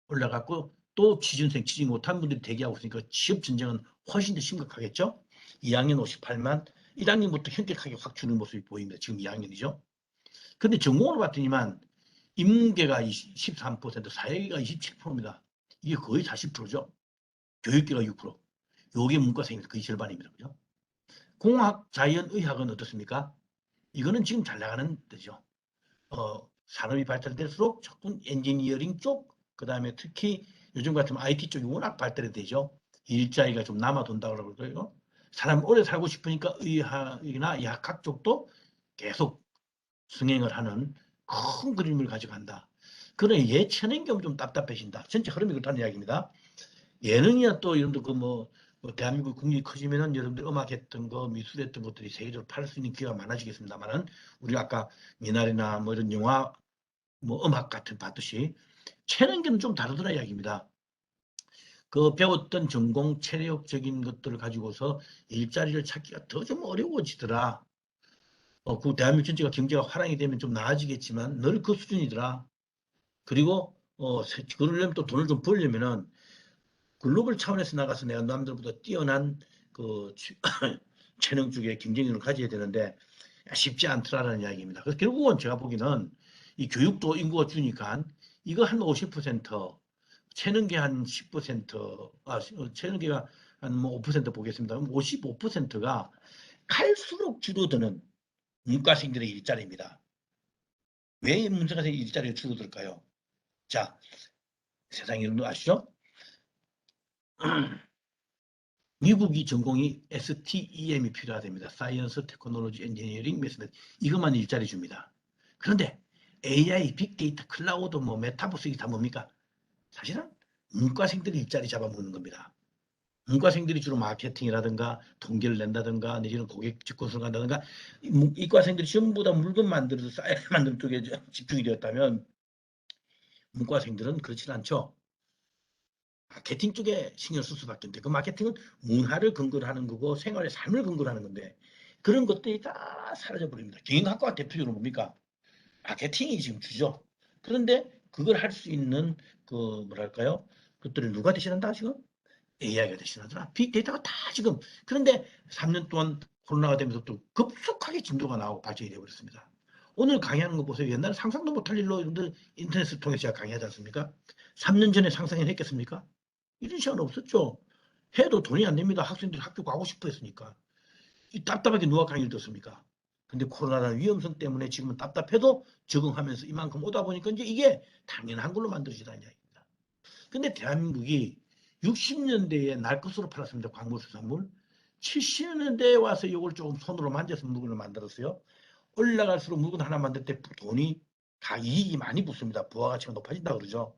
올라갔고 또 취준생, 취직 못한 분들이 대기하고 있으니까 취업 전쟁은 훨씬 더 심각하겠죠. 2학년 58만, 1학년부터 현격하게 확 주는 모습이 보입니다. 지금 2학년이죠. 근데 전공으로 봤더니만 인문계가 13%, 사회계가 27%입니다. 이게 거의 40%죠. 교육계가 6%. 요게 문과생입니다. 거의 절반입니다. 그죠? 공학, 자연, 의학은 어떻습니까? 이거는 지금 잘 나가는 데죠. 산업이 발달될수록 자꾸 엔지니어링 쪽, 그 다음에 특히 요즘 같으면 IT 쪽이 워낙 발달이 되죠. 일자리가 좀 남아돈다고 그러고요. 사람 오래 살고 싶으니까 의학이나 약학 쪽도 계속 승행을 하는 큰 그림을 가져간다. 그러나 예체능 겸 좀 답답해진다. 전체 흐름이 그렇다는 이야기입니다. 예능이야 또 여러분들 대한민국 국력이 커지면은 여러분들 음악했던 거, 미술했던 것들이 세계적으로 팔 수 있는 기회가 많아지겠습니다만은 우리가 아까 미나리나 뭐 이런 영화, 뭐 음악 같은 봤듯이 체능계는 좀 다르더라 이야기입니다. 배웠던 전공 체력적인 것들을 가지고서 일자리를 찾기가 더 좀 어려워지더라. 그 대한민국 전체가 경제가 화랑이 되면 좀 나아지겠지만 늘 그 수준이더라. 그리고 그러려면 또 돈을 좀 벌려면은 글로벌 차원에서 나가서 내가 남들보다 뛰어난 재능 쪽에 경쟁력을 가져야 되는데 쉽지 않더라는 이야기입니다. 그래서 결국은 제가 보기에는 이 교육도 인구가 주니까 이거 한 50%, 체능계 한 10%, 체능계가 한 뭐 5% 보겠습니다. 그럼 55%가 갈수록 줄어드는 문과생들의 일자리입니다. 왜 문과생의 일자리가 줄어들까요? 자, 세상 이름도 아시죠? 미국이 전공이 STEM이 필요하답니다. 사이언스, 테크놀로지, 엔지니어링, 매스메 이것만 일자리 줍니다. 그런데 AI, 빅데이터, 클라우드, 뭐 메타버스 이게 다 뭡니까? 사실은 문과생들이 일자리 잡아먹는 겁니다. 문과생들이 주로 마케팅이라든가 통계를 낸다든가 내지는 고객 직구를 간다든가 이과생들이 전부 다 물건 만들어서 사이트 만드는 쪽에 집중이 되었다면 문과생들은 그렇지 않죠. 마케팅 쪽에 신경 쓸 수밖에 없는데 그 마케팅은 문화를 근거로 하는 거고 생활의 삶을 근거로 하는 건데 그런 것들이 다 사라져 버립니다. 경영학과가 대표적으로 뭡니까? 마케팅이 지금 주죠. 그런데 그걸 할 수 있는 뭐랄까요? 그것들을 누가 대신한다 지금? AI가 대신하더라. 빅데이터가 다 지금 그런데 3년 동안 코로나가 되면서 또 급속하게 진도가 나오고 발전이 되어버렸습니다. 오늘 강의하는 거 보세요. 옛날에 상상도 못할 일로 여러분들 인터넷을 통해서 제가 강의하지 않습니까? 3년 전에 상상을 했겠습니까? 이런 시간 없었죠. 해도 돈이 안 됩니다. 학생들이 학교 가고 싶어 했으니까. 이 답답하게 누가 강의를 듣습니까? 근데 코로나라는 위험성 때문에 지금은 답답해도 적응하면서 이만큼 오다 보니까 이제 이게 당연한 걸로 만들어지다는 이야기입니다. 근데 대한민국이 60년대에 날 것으로 팔았습니다. 광물수산물. 70년대에 와서 이걸 조금 손으로 만져서 물건을 만들었어요. 올라갈수록 물건 하나 만들 때 돈이 다 이익이 많이 붙습니다. 부가가치가 높아진다 그러죠.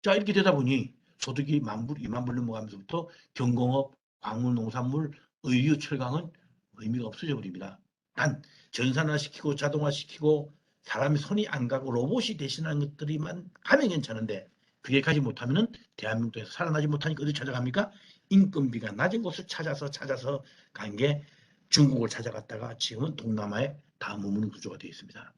자, 이렇게 되다 보니 소득이 10,000불, 20,000불 넘어가면서부터 경공업, 광물, 농산물, 의류, 철강은 의미가 없어져 버립니다. 단 전산화시키고 자동화시키고 사람이 손이 안 가고 로봇이 대신하는 것들이만 가면 괜찮은데 그게 가지 못하면은 대한민국에서 살아나지 못하니까 어디 찾아갑니까? 인건비가 낮은 곳을 찾아서 간 게 중국을 찾아갔다가 지금은 동남아에 다 머무는 구조가 되어 있습니다.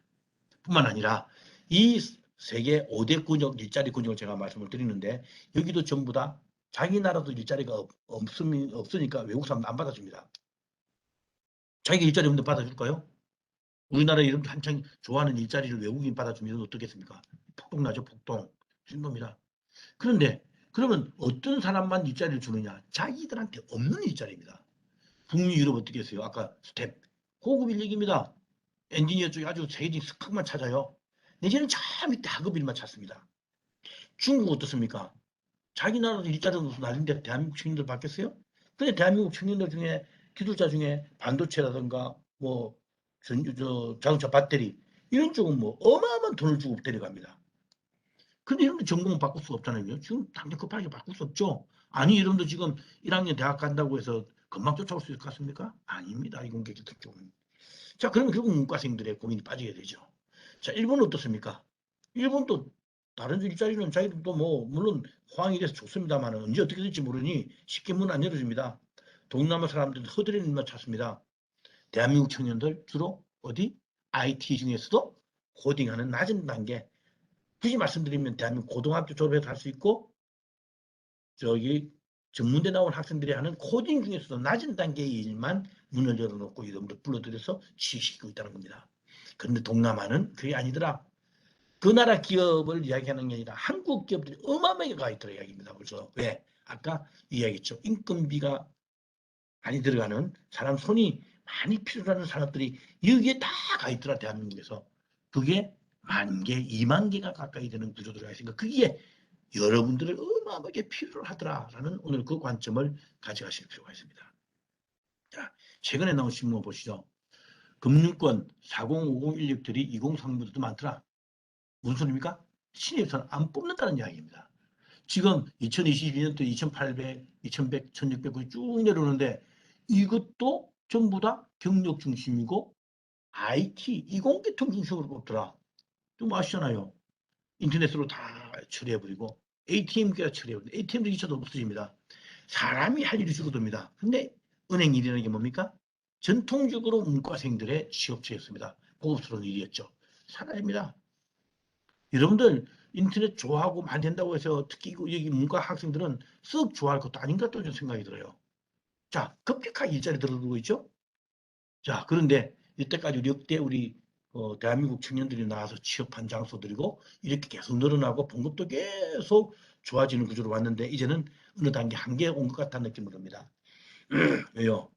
뿐만 아니라 이 세계 5대 군역, 일자리 군역을 제가 말씀을 드리는데 여기도 전부 다 자기 나라도 일자리가 없으니까 외국 사람 안 받아줍니다. 자기가 일자리 없는데 받아줄까요? 우리나라 이런 한창 좋아하는 일자리를 외국인 받아주면 어떻겠습니까? 폭동나죠, 폭동. 진도입니다. 그런데 그러면 어떤 사람만 일자리를 주느냐? 자기들한테 없는 일자리입니다. 북미 유럽 어떻게 했어요? 아까 스텝. 고급 인력입니다. 엔지니어 쪽에 아주 세계적인 스펙만 찾아요. 내지는 저 밑에 학업 일만 찾습니다. 중국 어떻습니까? 자기 나라도 일자리가 없어서 난리인데 대한민국 청년들 받겠어요? 근데 대한민국 청년들 중에 기술자 중에 반도체라든가 뭐 자동차 배터리 이런 쪽은 뭐 어마어마한 돈을 주고 데려갑니다. 근데 이런 전공은 바꿀 수가 없잖아요. 지금 당장 급하게 바꿀 수 없죠. 아니 여러분도 지금 1학년 대학 간다고 해서 금방 쫓아올 수 있을 것 같습니까? 아닙니다. 이공계열 쪽은. 자, 그러면 결국 문과생들의 고민이 빠지게 되죠. 자, 일본은 어떻습니까? 일본도 다른 일자리는 자기들도 뭐 물론 호황이 돼서 좋습니다만 언제 어떻게 될지 모르니 쉽게 문 안 열어줍니다. 동남아 사람들은 허드렛 일만 찾습니다. 대한민국 청년들 주로 어디? IT 중에서도 코딩하는 낮은 단계. 굳이 말씀드리면 대한민국 고등학교 졸업해서 할 수 있고 저기 전문대 나온 학생들이 하는 코딩 중에서도 낮은 단계의 일만 문을 열어놓고 여러분들 불러들여서 취직시키고 있다는 겁니다. 그런데 동남아는 그게 아니더라. 그 나라 기업을 이야기하는 게 아니라 한국 기업들이 어마어마하게 가 있더라 이야기입니다. 그래서 왜? 아까 이야기했죠. 인건비가 많이 들어가는 사람 손이 많이 필요하는 산업들이 여기에 다 가 있더라 대한민국에서. 그게 10,000개, 20,000개가 가까이 되는 구조들이 있으니까 그게 여러분들을 어마어마하게 필요로 하더라라는 오늘 그 관점을 가져가실 필요가 있습니다. 자, 최근에 나온 신문 보시죠. 금융권 4050 인력들이 2030부터도 많더라. 무슨 소리입니까? 신입선 안 뽑는다는 이야기입니다. 지금 2022년도 2,800, 2,100, 1,600이 쭉 내려오는데 이것도 전부 다 경력 중심이고 IT, 이공계통 중심으로 뽑더라. 좀 아시잖아요. 인터넷으로 다 처리해버리고 ATM기가 처리해버리고 ATM도 기차도 없어집니다. 사람이 할 일이 줄어듭니다. 근데 은행 일이라는 게 뭡니까? 전통적으로 문과생들의 취업처였습니다. 고급스러운 일이었죠. 사라집니다. 여러분들 인터넷 좋아하고 많이 된다고 해서 특히 여기 문과 학생들은 썩 좋아할 것도 아닌가 또 좀 생각이 들어요. 자, 급격하게 일자리 들어오고 있죠. 자, 그런데 이때까지 역대 우리 대한민국 청년들이 나와서 취업한 장소들이고 이렇게 계속 늘어나고 봉급도 계속 좋아지는 구조로 왔는데 이제는 어느 단계 한계에 온 것 같다는 느낌을 듭니다. 왜요?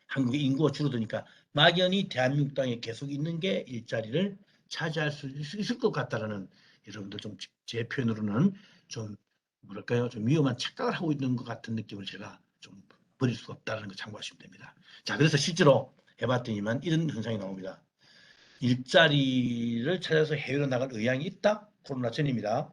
한국의 인구가 줄어드니까 막연히 대한민국 땅에 계속 있는 게 일자리를 차지할 수 있을 것 같다라는 여러분들 좀 제 표현으로는 좀 뭐랄까요? 좀 위험한 착각을 하고 있는 것 같은 느낌을 제가 좀 버릴 수가 없다는 거 참고하시면 됩니다. 자, 그래서 실제로 해봤더니만 이런 현상이 나옵니다. 일자리를 찾아서 해외로 나갈 의향이 있다? 코로나 전입니다.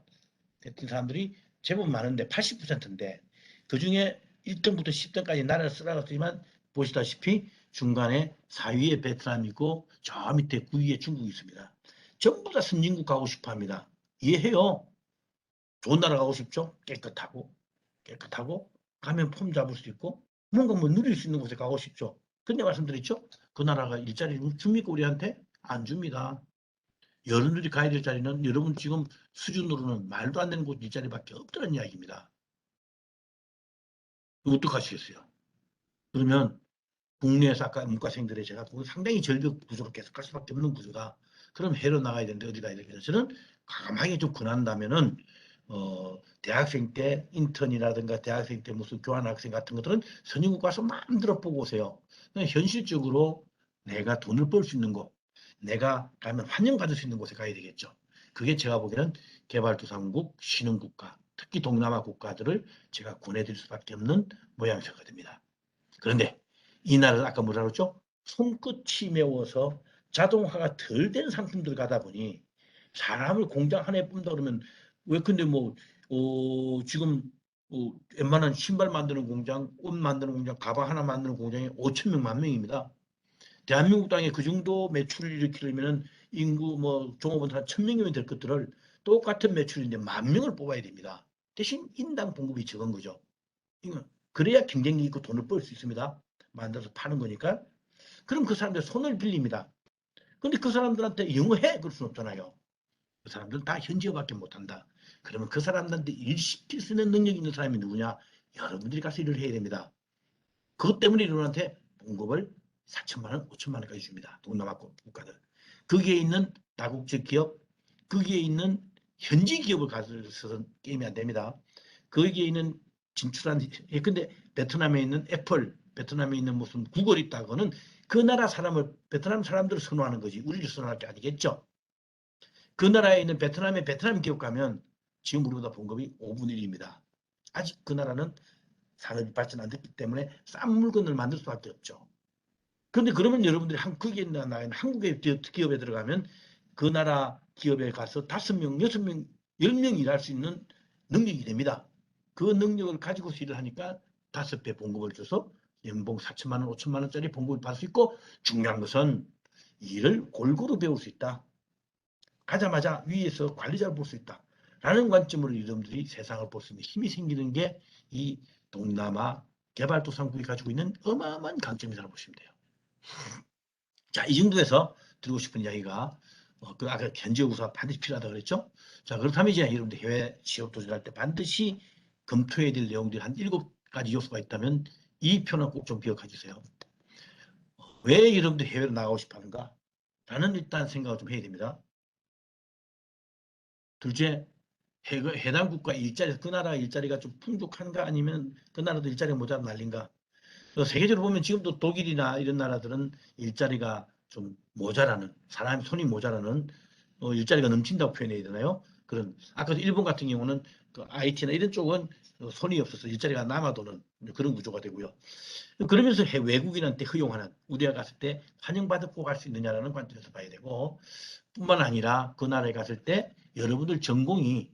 됐던 사람들이 제법 많은데 80%인데 그중에 1등부터 10등까지 나라를 쓸어갔지만 보시다시피 중간에 4위에 베트남이 있고 저 밑에 9위에 중국이 있습니다. 전부 다 선진국 가고 싶어 합니다. 이해해요. 좋은 나라 가고 싶죠? 깨끗하고 가면 폼 잡을 수 있고 뭔가 뭐 누릴 수 있는 곳에 가고 싶죠. 근데 말씀드렸죠? 그 나라가 일자리를 줍니까 우리한테? 안 줍니다. 여러분들이 가야 될 자리는 여러분 지금 수준으로는 말도 안 되는 곳 일자리밖에 없다는 이야기입니다. 어떡하시겠어요? 그러면 국내에서 아까 문과생들의 제가 상당히 절벽 구조로 계속 갈 수밖에 없는 구조다. 그럼 해외로 나가야 되는데 어디 가야 되겠어요? 저는 과감하게 좀 권한다면은 대학생 때 인턴이라든가 대학생 때 무슨 교환학생 같은 것들은 선진국 가서 마음대로 보고 오세요. 현실적으로 내가 돈을 벌 수 있는 곳, 내가 가면 환영받을 수 있는 곳에 가야 되겠죠. 그게 제가 보기에는 개발도상국, 신흥국가, 특히 동남아 국가들을 제가 권해드릴 수밖에 없는 모양새가 됩니다. 그런데 이 나라는 아까 뭐라 그랬죠? 손끝이 매워서 자동화가 덜 된 상품들 가다 보니 사람을 공장 하나에 뽑는다 그러면 왜 근데 뭐 지금 웬만한 신발 만드는 공장, 옷 만드는 공장, 가방 하나 만드는 공장이 5,000명, 10,000명입니다. 대한민국 땅에 그 정도 매출을 일으키려면 인구 뭐 종업원 한 1,000명이면 될 것들을 똑같은 매출인데 10,000명을 뽑아야 됩니다. 대신 인당 봉급이 적은 거죠. 그래야 경쟁력 있고 돈을 벌 수 있습니다. 만들어서 파는 거니까. 그럼 그 사람들 손을 빌립니다. 근데 그 사람들한테 영어 해? 그럴 수는 없잖아요. 그 사람들은 다 현지어밖에 못한다. 그러면 그 사람들한테 일 시킬 수 있는 능력이 있는 사람이 누구냐? 여러분들이 가서 일을 해야 됩니다. 그것 때문에 이분한테 봉급을 4천만 원, 5천만 원까지 줍니다. 동남아 국가들. 거기에 있는 다국적 기업, 거기에 있는 현지 기업을 가져서 게임이 안 됩니다. 거기에 있는 진출한, 근데 베트남에 있는 애플, 베트남에 있는 무슨 구글 있다고는 그 나라 사람을, 베트남 사람들을 선호하는 거지. 우리를 선호할 게 아니겠죠. 그 나라에 있는 베트남에 베트남 기업 가면 지금 우리보다 봉급이 5분의 1입니다. 아직 그 나라는 산업이 발전 안 됐기 때문에 싼 물건을 만들 수밖에 없죠. 그런데 그러면 여러분들이 거기에 있는 한국의 기업에 들어가면 그 나라 기업에 가서 5명, 6명, 10명 일할 수 있는 능력이 됩니다. 그 능력을 가지고서 일을 하니까 5배 봉급을 줘서 연봉 4천만 원, 5천만 원짜리 봉급을 받을 수 있고 중요한 것은 일을 골고루 배울 수 있다. 가자마자 위에서 관리자를 볼 수 있다. 라는 관점으로 여러분들이 세상을 볼 수 있는 힘이 생기는 게 이 동남아 개발도상국이 가지고 있는 어마어마한 강점이라고 보시면 돼요. 자, 이 정도에서 드리고 싶은 이야기가 그 아까 현지어 우수가 반드시 필요하다고 그랬죠. 자, 그렇다면 이제 여러분들 해외 취업 도전할 때 반드시 검토해야 될 내용들이 한 7가지 요소가 있다면 이 표는 꼭 좀 기억해 주세요. 왜 여러분들 해외로 나가고 싶어 하는가? 라는 일단 생각을 좀 해야 됩니다. 둘째, 해당 국가 일자리, 그 나라 일자리가 좀 풍족한가 아니면 그 나라도 일자리가 모자라 난린가? 세계적으로 보면 지금도 독일이나 이런 나라들은 일자리가 좀 모자라는, 사람이 손이 모자라는 일자리가 넘친다고 표현해야 되나요? 그런 아까 일본 같은 경우는 그 IT나 이런 쪽은 손이 없어서 일자리가 남아도는 그런 구조가 되고요. 그러면서 외국인한테 허용하는, 우리가 갔을 때 환영받고 갈 수 있느냐라는 관점에서 봐야 되고, 뿐만 아니라 그 나라에 갔을 때 여러분들 전공이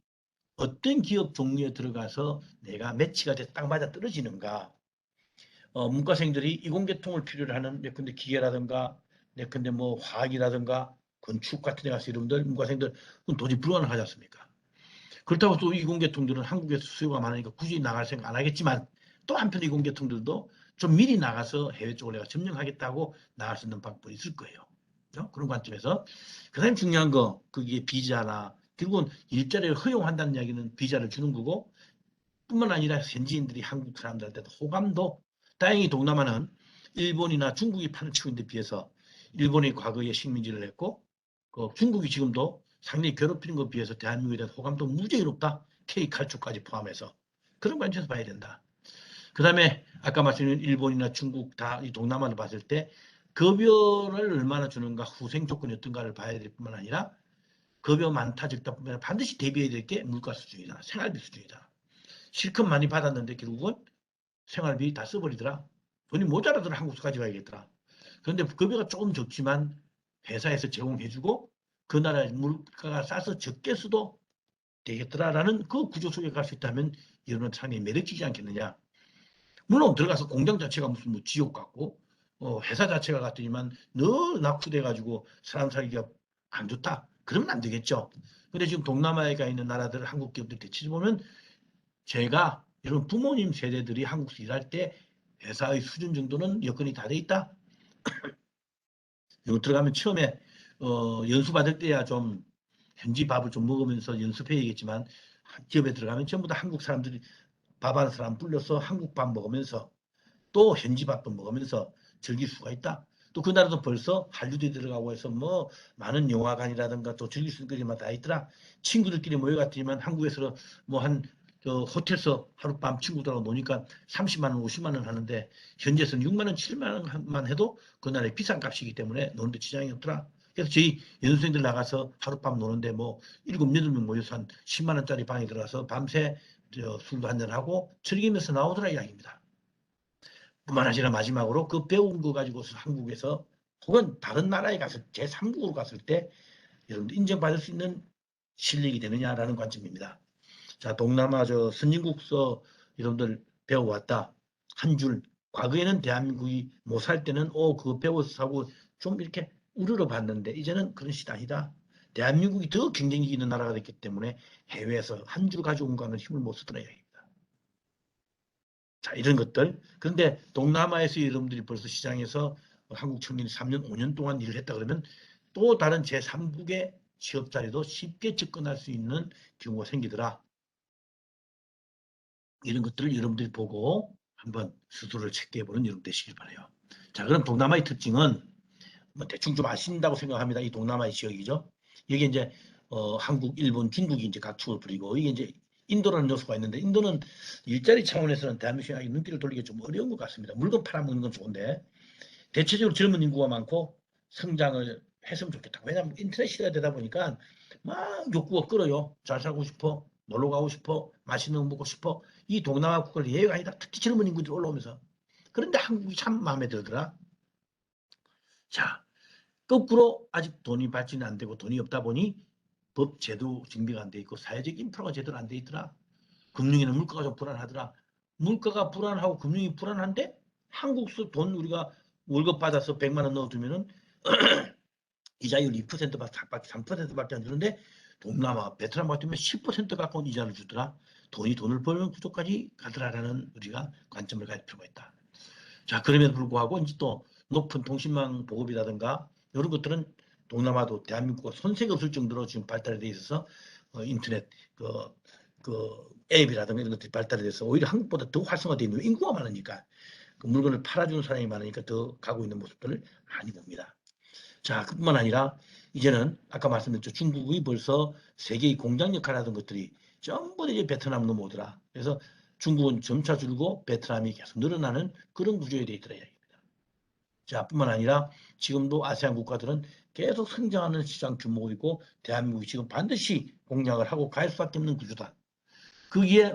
어떤 기업 종류에 들어가서 내가 매치가 돼서 딱 맞아 떨어지는가. 문과생들이 이공계통을 필요로 하는 예컨대 기계라든가 예컨대 뭐 화학이라든가 건축 같은 데 가서 여러분들 문과생들 그건 도저히 불가능하지 않습니까? 그렇다고 또 이공계통들은 한국에서 수요가 많으니까 굳이 나갈 생각 안 하겠지만 또 한편 이공계통들도 좀 미리 나가서 해외 쪽을 내가 점령하겠다고 나갈 수 있는 방법이 있을 거예요. 그런 관점에서 가장 중요한 거 그게 비자나 결국은 일자리를 허용한다는 이야기는 비자를 주는 거고 뿐만 아니라 현지인들이 한국 사람들한테도 호감도 다행히 동남아는 일본이나 중국이 판을 치고 있는 데 비해서 일본이 과거에 식민지를 했고 중국이 지금도 상당히 괴롭히는 것에 비해서 대한민국에 대한 호감도 무지하게 높다. K칼축까지 포함해서 그런 관점에서 봐야 된다. 그 다음에 아까 말씀드린 일본이나 중국 다 이 동남아를 봤을 때 급여를 얼마나 주는가 후생 조건이 어떤가를 봐야 될 뿐만 아니라 급여 많다 적다 뿐만 아니라 반드시 대비해야 될 게 물가 수준이다. 생활비 수준이다. 실컷 많이 받았는데 결국은 생활비 다 써버리더라. 돈이 모자라더라. 한국서 가져가야겠더라. 그런데 급여가 조금 적지만 회사에서 제공해주고 그 나라의 물가가 싸서 적게 써도 되겠더라라는 그 구조 속에 갈 수 있다면 여러분 상당히 매력지지 않겠느냐. 물론 들어가서 공장 자체가 무슨 뭐 지옥 같고 회사 자체가 같더니만 늘 낙후돼가지고 사람 살기가 안 좋다. 그러면 안 되겠죠. 근데 지금 동남아에 가 있는 나라들 한국 기업들 대치해 보면 제가 여러분 부모님 세대들이 한국에서 일할 때 회사의 수준 정도는 여건이 다 돼 있다. 여기 들어가면 처음에 연수 받을 때야 좀 현지 밥을 좀 먹으면서 연습해야겠지만 기업에 들어가면 전부 다 한국 사람들이 밥하는 사람 불러서 한국 밥 먹으면서 또 현지 밥도 먹으면서 즐길 수가 있다. 또 그 나라도 벌써 한류도 들어가고 해서 뭐 많은 영화관이라든가 또 즐길 수 있는 것이 다 있더라. 친구들끼리 모여갔더니만 한국에서 뭐 한 호텔에서 하룻밤 친구들하고 노니까 30만 원, 50만 원 하는데 현지에서는 6만 원, 7만 원만 해도 그 나라의 비싼 값이기 때문에 노는데 지장이 없더라. 그래서 저희 연수생들 나가서 하룻밤 노는데 뭐 7, 8명 모여서 한 10만 원짜리 방에 들어가서 밤새 술도 한잔하고 즐기면서 나오더라 이야기입니다. 뿐만 아니라 마지막으로 그 배운 거 가지고서 한국에서 혹은 다른 나라에 가서 제3국으로 갔을 때 여러분들 인정받을 수 있는 실력이 되느냐라는 관점입니다. 자, 동남아 선진국서 여러분들 배워왔다. 한 줄. 과거에는 대한민국이 못 살 때는 그거 배워서 사고 좀 이렇게 우러러 봤는데 이제는 그런 시대 아니다. 대한민국이 더 경쟁력이 있는 나라가 됐기 때문에 해외에서 한 줄 가져온 거는 힘을 못 쓰더라 이야기입니다. 자, 이런 것들. 그런데 동남아에서 여러분들이 벌써 시장에서 한국 청년이 3년, 5년 동안 일을 했다 그러면 또 다른 제3국의 취업 자리도 쉽게 접근할 수 있는 경우가 생기더라. 이런 것들을 여러분들이 보고 한번 스스로를 체크해보는 여러분 되시길 바라요. 자, 그럼 동남아의 특징은 뭐 대충 좀 아신다고 생각합니다. 이 동남아의 지역이죠. 여기 이제 한국, 일본, 중국이 이제 각축을 부리고 이게 이제 인도라는 요소가 있는데 인도는 일자리 차원에서는 대한민국이 눈길을 돌리기 좀 어려운 것 같습니다. 물건 팔아먹는 건 좋은데 대체적으로 젊은 인구가 많고 성장을 했으면 좋겠다. 왜냐하면 인터넷 시대가 되다 보니까 막 욕구가 끌어요. 잘 살고 싶어, 놀러 가고 싶어, 맛있는 거 먹고 싶어. 이 동남아 국가는 예외가 아니다. 특히 젊은 인구들이 올라오면서. 그런데 한국이 참 마음에 들더라. 자, 거꾸로 아직 돈이 발전이 안 되고 돈이 없다 보니 법 제도 준비가 안 돼 있고 사회적 인프라가 제대로 안 돼 있더라. 금융에는 물가가 좀 불안하더라. 물가가 불안하고 금융이 불안한데 한국서 돈 우리가 월급 받아서 100만 원 넣어두면은 이자율 2%밖에 3%밖에 안 주는데 동남아, 베트남 같으면 10% 가까운 이자를 주더라. 돈을 벌는 구조까지 가더라라는 우리가 관점을 가질 필요가 있다. 자, 그럼에도 불구하고 이제 또 높은 통신망 보급이라든가 이런 것들은 동남아도 대한민국과 손색이 없을 정도로 지금 발달이 돼 있어서 인터넷 그 앱이라든가 이런 것들이 발달이 돼서 오히려 한국보다 더 활성화되어 있는 인구가 많으니까 그 물건을 팔아주는 사람이 많으니까 더 가고 있는 모습들을 많이 봅니다. 자, 그뿐만 아니라 이제는 아까 말씀드렸죠. 중국이 벌써 세계의 공장 역할을 하던 것들이 전부 이제 베트남 넘어오더라. 그래서 중국은 점차 줄고 베트남이 계속 늘어나는 그런 구조에 되어 있더라 이야기입니다. 자, 뿐만 아니라 지금도 아세안 국가들은 계속 성장하는 시장 규모이고 대한민국이 지금 반드시 공략을 하고 갈 수밖에 없는 구조다. 거기에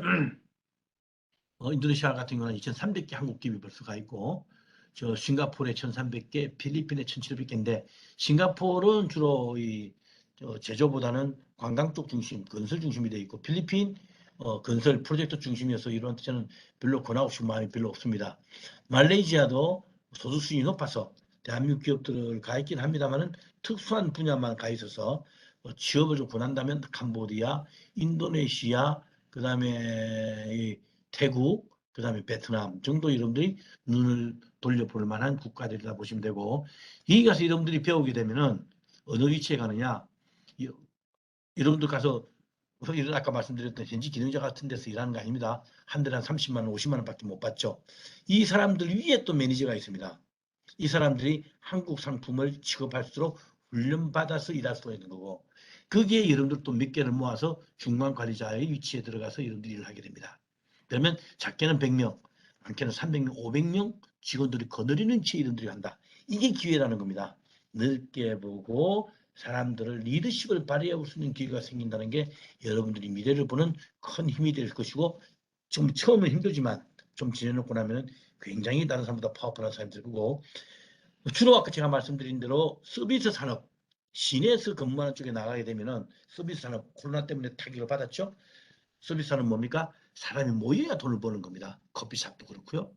인도네시아 같은 경우는 2,300개 한국 기업이 벌써 가 있고 싱가포르에 1,300개, 필리핀에 1,700개인데 싱가포르는 주로 이 제조보다는 관광 쪽 중심, 건설 중심이 되어 있고 필리핀 건설 프로젝트 중심이어서 이런 저는 별로 권하고 싶은 마음이 별로 없습니다. 말레이시아도 소득 수준이 높아서 대한민국 기업들을 가 있긴 합니다만은 특수한 분야만 가 있어서 취업을 좀 권한다면 캄보디아, 인도네시아, 그다음에 태국, 그다음에 베트남 정도 여러분들이 눈을 돌려볼 만한 국가들이라 보시면 되고 여기 가서 여러분들이 배우게 되면은 어느 위치에 가느냐 여러분들 가서 아까 말씀드렸던 현지 기능자 같은 데서 일하는 거 아닙니다. 한 달에 한 30만 원, 50만 원밖에 못 받죠. 이 사람들 위에 또 매니저가 있습니다. 이 사람들이 한국 상품을 취급할수록 훈련받아서 일할 수가 있는 거고 거기에 여러분들 또 몇 개를 모아서 중간 관리자의 위치에 들어가서 여러분들이 일을 하게 됩니다. 그러면 작게는 100명, 많게는 300명, 500명 직원들이 거느리는 채 이름들이 한다. 이게 기회라는 겁니다. 넓게 보고 사람들을 리더십을 발휘할 수 있는 기회가 생긴다는 게 여러분들이 미래를 보는 큰 힘이 될 것이고 좀 처음은 힘들지만 좀 지내놓고 나면 굉장히 다른 사람보다 파워풀한 사람이 될 거고 주로 아까 제가 말씀드린 대로 서비스 산업 시내에서 근무하는 쪽에 나가게 되면은 서비스 산업 코로나 때문에 타격을 받았죠. 서비스 산업 뭡니까? 사람이 모여야 돈을 버는 겁니다. 커피숍도 그렇고요.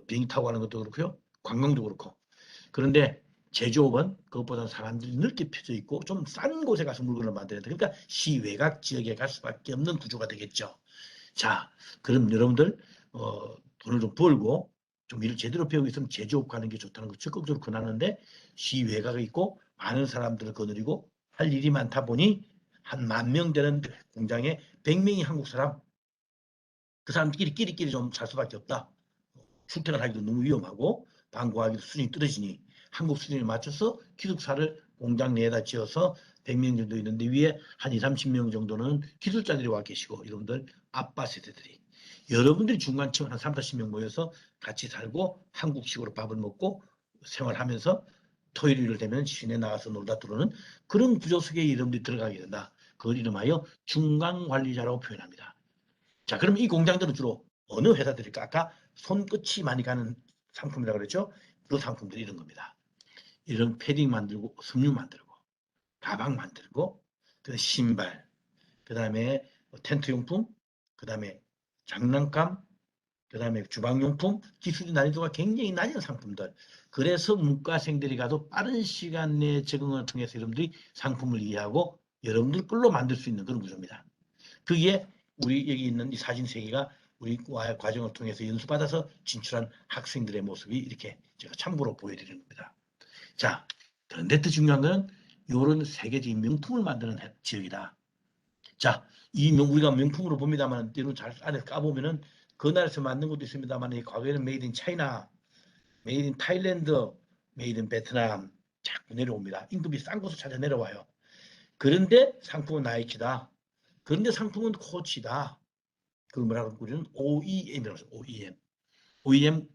비행기 타고 가는 것도 그렇고요. 관광도 그렇고. 그런데 제조업은 그것보다 사람들이 넓게 펴져 있고 좀 싼 곳에 가서 물건을 만들어야 돼. 그러니까 시외곽 지역에 갈 수밖에 없는 구조가 되겠죠. 자, 그럼 여러분들 돈을 좀 벌고 좀 일을 제대로 배우고 있으면 제조업 가는 게 좋다는 거 적극적으로 권하는데 시외곽에 있고 많은 사람들을 거느리고 할 일이 많다 보니 한 10,000명 되는 공장에 100명이 한국 사람 그 사람끼리 좀 살 수밖에 없다. 출퇴근하기도 너무 위험하고 방구하기도 수준이 떨어지니 한국 수준에 맞춰서 기숙사를 공장 내에다 지어서 100명 정도 있는데 위에 한 20, 30명 정도는 기술자들이 와 계시고 여러분들 아빠 세대들이 여러분들이 중간층 한 3, 40명 모여서 같이 살고 한국식으로 밥을 먹고 생활하면서 토요일 되면 시내 나가서 놀다 들어오는 그런 구조 속에 여러분들이 들어가게 된다. 그걸 이름하여 중간관리자라고 표현합니다. 자, 그럼 이 공장들은 주로 어느 회사들일까? 아까 손끝이 많이 가는 상품이라고 그랬죠. 그 상품들이 이런 겁니다. 이런 패딩 만들고 섬유 만들고 가방 만들고 그 신발, 그 다음에 텐트 용품, 그 다음에 장난감, 그 다음에 주방용품, 기술의 난이도가 굉장히 낮은 상품들. 그래서 문과생들이 가도 빠른 시간 내에 적응을 통해서 여러분들이 상품을 이해하고 여러분들 걸로 만들 수 있는 그런 구조입니다. 그게 우리 여기 있는 이 사진 3개가 우리 과정을 통해서 연수받아서 진출한 학생들의 모습이 이렇게 제가 참고로 보여드리는 겁니다. 자, 그런데 더 중요한 것은 이런 세계적인 명품을 만드는 지역이다. 자, 우리가 명품으로 봅니다만 여러분 잘 안에 까보면은 그 나라에서 만든 것도 있습니다만 과거에는 메이드 인 차이나, 메이드 인 타일랜드, 메이드 인 베트남 자꾸 내려옵니다. 임금이 싼 곳을 찾아 내려와요. 그런데 상품은 나이키다. 그런데 상품은 코치다. 그걸 뭐라고 우리는 OEM이라고 해요. OEM. OEM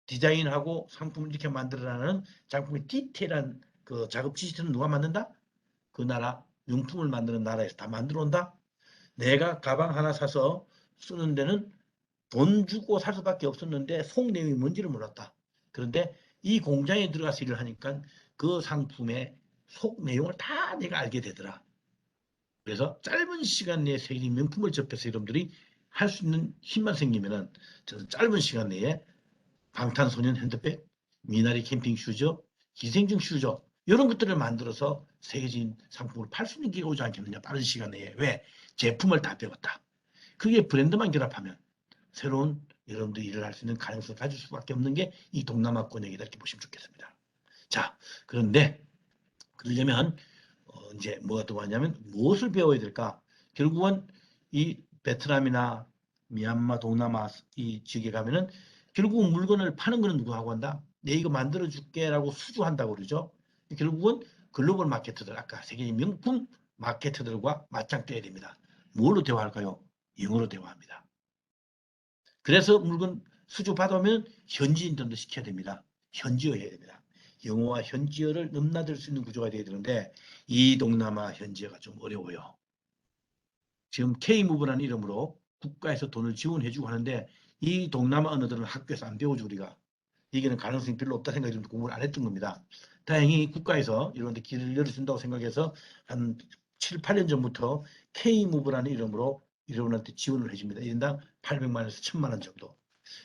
디자인하고 상품을 이렇게 만들어라는 작품의 디테일한 그 작업 지시는 누가 만든다? 그 나라 명품을 만드는 나라에서 다 만들어 온다. 내가 가방 하나 사서 쓰는 데는 돈 주고 살 수밖에 없었는데 속 내용이 뭔지를 몰랐다. 그런데 이 공장에 들어가서 일을 하니까 그 상품의 속 내용을 다 내가 알게 되더라. 그래서 짧은 시간 내에 세계적인 명품을 접해서 여러분들이 할 수 있는 힘만 생기면은 저는 짧은 시간 내에 방탄소년 핸드백, 미나리 캠핑 슈즈, 기생충 슈즈 이런 것들을 만들어서 세계적인 상품을 팔 수 있는 기회가 오지 않겠느냐. 빠른 시간 내에. 왜? 제품을 다 배웠다. 그게 브랜드만 결합하면 새로운 여러분들이 일을 할 수 있는 가능성을 가질 수밖에 없는 게 이 동남아권역이다 이렇게 보시면 좋겠습니다. 자, 그런데 그러려면 이제 뭐가 더 많냐면 무엇을 배워야 될까? 결국은 이 베트남이나 미얀마, 동남아 이 지역에 가면은 결국은 물건을 파는 거는 누구하고 한다? 내 이거 만들어 줄게라고 수주한다고 그러죠. 결국은 글로벌 마케터들, 아까 세계의 명품 마케터들과 맞짱 떠야 됩니다. 뭘로 대화할까요? 영어로 대화합니다. 그래서 물건 수주 받아오면 현지인들도 시켜야 됩니다. 현지어 해야 됩니다. 영어와 현지어를 넘나들 수 있는 구조가 돼야 되는데 이 동남아 현지어가 좀 어려워요. 지금 K무브라는 이름으로 국가에서 돈을 지원해주고 하는데 이 동남아 언어들은 학교에서 안 배워주고 우리가 이게는 가능성이 별로 없다 생각이 들면서 공부를 안 했던 겁니다. 다행히 국가에서 이런 데 길을 열어준다고 생각해서 한 7, 8년 전부터 K무브라는 이름으로 여러분한테 지원을 해줍니다. 1인당 800만 원에서 1000만 원 정도.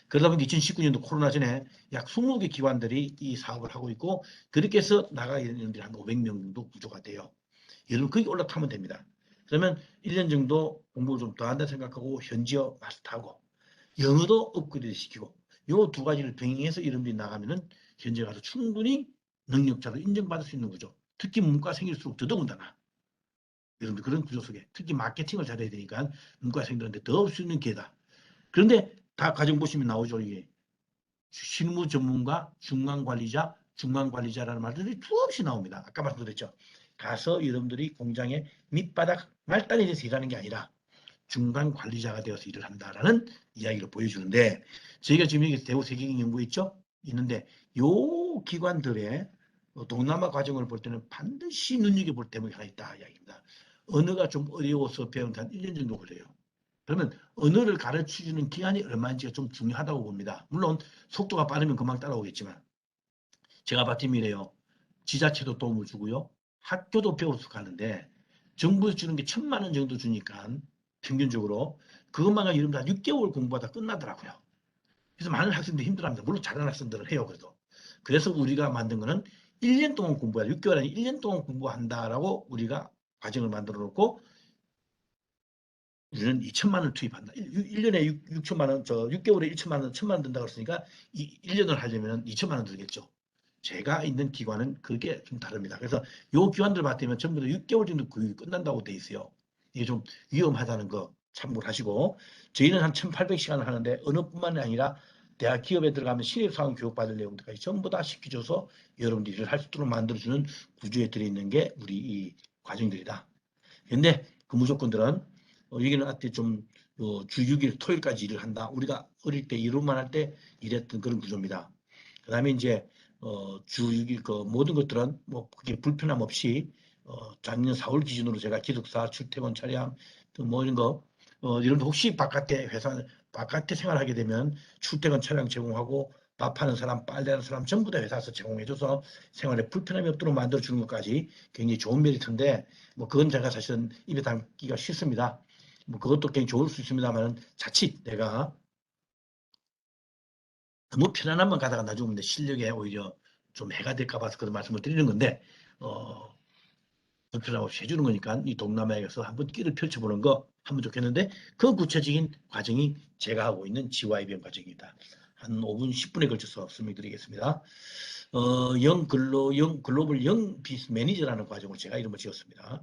그러다 보니까 2019년도 코로나 전에 약 20개 기관들이 이 사업을 하고 있고 그렇게 해서 나가 있는 분들이 한 500명 정도 구조가 돼요. 여러분 거기 올라타면 됩니다. 그러면 1년 정도 공부를 좀 더 한다 생각하고 현지어 마스터하고 영어도 업그레이드 시키고 요 두 가지를 병행해서 여러분들이 나가면은 현지에 가서 충분히 능력자로 인정받을 수 있는 거죠. 특히 문과생일수록 더더군다나 여러분들 그런 구조 속에 특히 마케팅을 잘해야 되니까 문과생들한테 더 올 수 있는 기회다. 그런데 다 과정 보시면 나오죠. 이게 실무 전문가, 중간관리자라는 말들이 수없이 나옵니다. 아까 말씀드렸죠. 가서 여러분들이 공장의 밑바닥 말단에 대해서 일하는 게 아니라 중간 관리자가 되어서 일을 한다라는 이야기를 보여주는데 저희가 지금 여기 대우 세계경 연구에 있죠? 있는데 요 기관들의 동남아 과정을 볼 때는 반드시 눈여겨볼 대목이 하나 있다 이야기입니다. 언어가 좀 어려워서 배우는데 한 1년 정도 걸려요. 그러면 언어를 가르쳐주는 기간이 얼마인지가 좀 중요하다고 봅니다. 물론 속도가 빠르면 금방 따라오겠지만 제가 봤더니 이래요. 지자체도 도움을 주고요. 학교도 배워서 가는데 정부에서 주는 게 1000만 원 정도 주니까 평균적으로 그것만 가지고 여러분들 한 6개월 공부하다 끝나더라고요. 그래서 많은 학생들이 힘들어합니다. 물론 잘하는 학생들은 해요. 그래서 우리가 만든 거는 1년 동안 공부해야 6개월 아니 1년 동안 공부한다라고 우리가 과정을 만들어 놓고 우리는 2천만 원을 투입한다. 1년에 6천만 원, 6개월에 1천만 원, 1천만 원 든다고 했으니까 1년을 하려면 2천만 원 들겠죠. 제가 있는 기관은 그게 좀 다릅니다. 그래서 요 기관들 봤더니 전부 다 6개월 정도 교육이 끝난다고 돼 있어요. 이게 좀 위험하다는 거 참고를 하시고 저희는 한 1,800시간을 하는데 언어뿐만 아니라 대학 기업에 들어가면 신입사원 교육받을 내용들까지 전부 다 시켜줘서 여러분들이 일을 할 수 있도록 만들어주는 구조에 들어있는 게 우리 이 과정들이다. 근데 그 무조건들은 여기는 한테 좀 주 6일 토요일까지 일을 한다. 우리가 어릴 때 일요일만 할 때 일했던 그런 구조입니다. 그 다음에 이제 주 6일 그 모든 것들은 뭐 그게 불편함 없이 작년 4월 기준으로 제가 기숙사, 출퇴근 차량 뭐 이런 거 여러분들 혹시 바깥에 회사 바깥에 생활하게 되면 출퇴근 차량 제공하고 밥하는 사람, 빨래하는 사람 전부 다 회사에서 제공해줘서 생활에 불편함이 없도록 만들어주는 것까지 굉장히 좋은 메리트인데 뭐 그건 제가 사실은 입에 담기가 싫습니다. 뭐 그것도 굉장히 좋을 수 있습니다만 자칫 내가 너무 편안함만 가다가 나중에 내 실력에 오히려 좀 해가 될까 봐서 그런 말씀을 드리는 건데 불편함 없이 해주는 거니까 이 동남아에서 한번 끼를 펼쳐보는 거 하면 좋겠는데 그 구체적인 과정이 제가 하고 있는 GYBM 과정입니다. 한 5분, 10분에 걸쳐서 설명드리겠습니다. 영 글로벌 영 비즈니스 매니저라는 과정을 제가 이름을 지었습니다.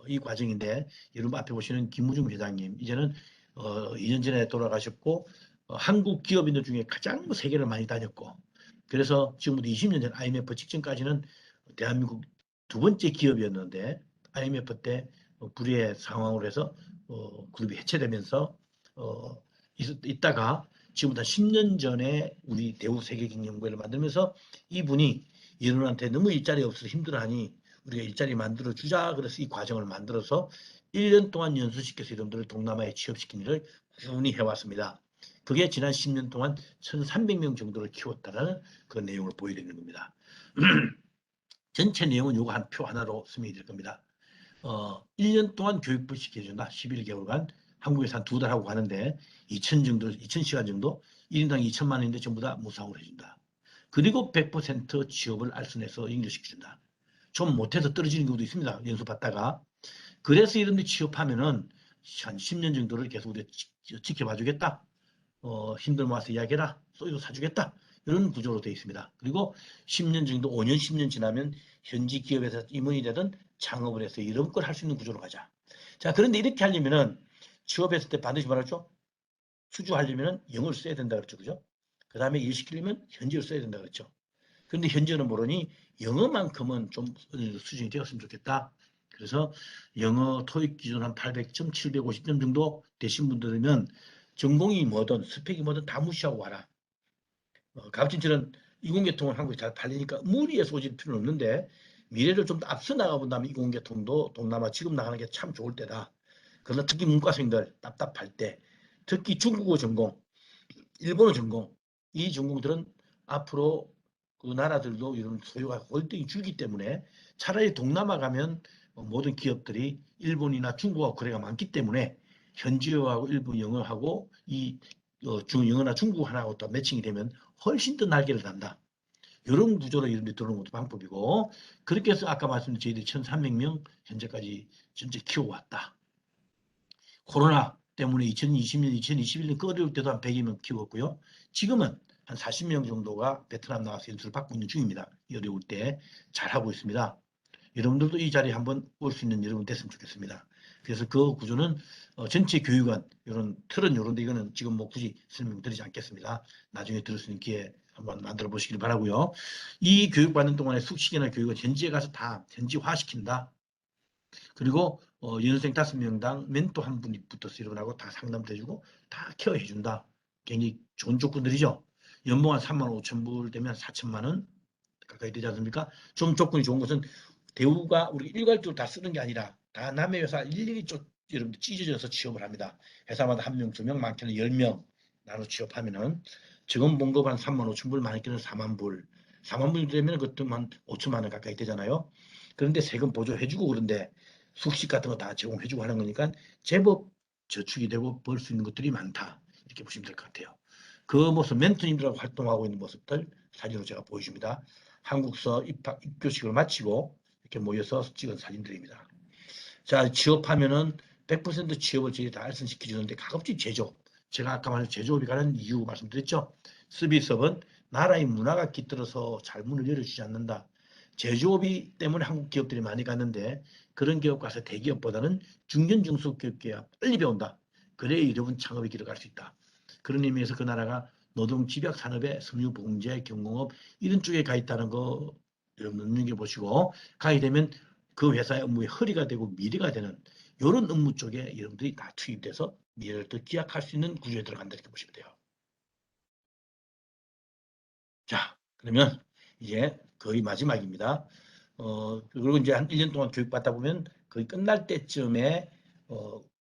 이 과정인데 여러분 앞에 보시는 김무중 회장님 이제는 2년 전에 돌아가셨고 한국 기업인들 중에 가장 세계를 많이 다녔고 그래서 지금부터 20년 전 IMF 직전까지는 대한민국 두 번째 기업이었는데 IMF 때 불의의 상황으로 해서 그룹이 해체되면서 있다가 지금부터 10년 전에 우리 대우 세계경영부회를 만들면서 이분이 여러분한테 너무 일자리 없어서 힘들어하니 우리가 일자리 만들어 주자 그래서 이 과정을 만들어서 1년 동안 연수시켜서 여러분들을 동남아에 취업시킨 일을 꾸준히 해왔습니다. 그게 지난 10년 동안 1,300명 정도를 키웠다는 그런 내용을 보여드리는 겁니다. 전체 내용은 요거 한 표 하나로 설명이 될 겁니다. 1년 동안 교육부 시켜준다. 11개월간 한국에서 한 2달 하고 가는데 2,000시간 정도 1인당 2천만 원인데 전부 다 무상으로 해준다. 그리고 100% 취업을 알선해서 연결시켜준다. 좀 못해서 떨어지는 경우도 있습니다. 연수 받다가. 그래서 이런데 취업하면은 한 10년 정도를 계속 우리가 지켜봐 주겠다. 힘들면 와서 이야기해라. 소유도 사주겠다. 이런 구조로 되어 있습니다. 그리고 10년 정도, 5년, 10년 지나면 현지 기업에서 임원이 되든 창업을 해서 이런 걸 할 수 있는 구조로 가자. 자, 그런데 이렇게 하려면은 취업했을 때 반드시 말하죠. 수주하려면은 영어를 써야 된다 그랬죠. 그죠? 그 다음에 일 시키려면 현지어를 써야 된다 그랬죠. 그런데 현지어는 모르니 영어만큼은 좀 수준이 되었으면 좋겠다. 그래서 영어 토익 기준 한 800점, 750점 정도 되신 분들이면 전공이 뭐든 스펙이 뭐든 다 무시하고 와라. 갑진처럼 이공계통은 한국에 잘 팔리니까 무리해서 오질 필요는 없는데 미래를 좀 더 앞서 나가본다면 이공계통도 동남아 지금 나가는 게 참 좋을 때다. 그러나 특히 문과생들 답답할 때 특히 중국어 전공, 일본어 전공 이 전공들은 앞으로 그 나라들도 이런 소요가 월등히 줄기 때문에 차라리 동남아 가면 모든 기업들이 일본이나 중국하고 거래가 많기 때문에 현지어하고 일본 영어하고 이 영어나 중국어 하나하고 또 매칭이 되면 훨씬 더 날개를 단다. 이런 구조로 이런 데 들어오는 것도 방법이고 그렇게 해서 아까 말씀드린 저희들이 1,300명 현재까지 전체 키워왔다. 코로나 때문에 2020년, 2021년 그 어려울 때도 한 100여 명 키웠고요. 지금은 한 40명 정도가 베트남 나와서 연수를 받고 있는 중입니다. 이 어려울 때 잘하고 있습니다. 여러분들도 이 자리에 한번 올 수 있는 여러분 됐으면 좋겠습니다. 그래서 그 구조는 전체 교육원 이런 틀은 이런데 이거는 지금 뭐 굳이 설명드리지 않겠습니다. 나중에 들을 수 있는 기회 한번 만들어 보시길 바라고요. 이 교육받는 동안에 숙식이나 교육은 현지에 가서 다 현지화시킨다. 그리고 연수생 5명당 멘토 한 분이 붙어서 여러분하고 다 상담도 해주고 다 케어해준다. 굉장히 좋은 조건들이죠. 연봉 한 35,000불 되면 4천만 원 가까이 되지 않습니까? 좀 조건이 좋은 것은 대우가 우리 일괄적으로 다 쓰는 게 아니라 다 남의 회사 일일이 여러분들 찢어져서 취업을 합니다. 회사마다 1명, 2명, 많게는 10명 나눠 취업하면은 지금 봉급 한 35,000불, 많게는 4만 불. 4만 불 되면 그것도 한 5천만 원 가까이 되잖아요. 그런데 세금 보조해주고 그런데 숙식 같은 거 다 제공해주고 하는 거니까 제법 저축이 되고 벌 수 있는 것들이 많다. 이렇게 보시면 될 것 같아요. 그 모습 멘토님들하고 활동하고 있는 모습들 사진으로 제가 보여줍니다. 한국서 입교식을 마치고 이렇게 모여서 찍은 사진들입니다. 자, 취업하면은 100% 취업을 저희 다 알선시켜 주는데 가급적 제조업. 제가 아까 말한 제조업이 가는 이유 말씀드렸죠. 서비스업은 나라의 문화가 깃들어서 잘 문을 열어주지 않는다. 제조업이 때문에 한국 기업들이 많이 갔는데 그런 기업 가서 대기업보다는 중견 중소기업계가 빨리 배운다. 그래야 여러분 창업의 길을 갈 수 있다. 그런 의미에서 그 나라가 노동 집약 산업에 섬유 봉제, 경공업 이런 쪽에 가 있다는 거 여러분 눈여겨보시고 가게 되면 그 회사의 업무의 허리가 되고 미래가 되는 이런 업무 쪽에 여러분들이 다 투입돼서 미래를 더 기약할 수 있는 구조에 들어간다 이렇게 보시면 돼요. 자, 그러면 이제 거의 마지막입니다. 그리고 이제 한 1년 동안 교육받다 보면 거의 끝날 때쯤에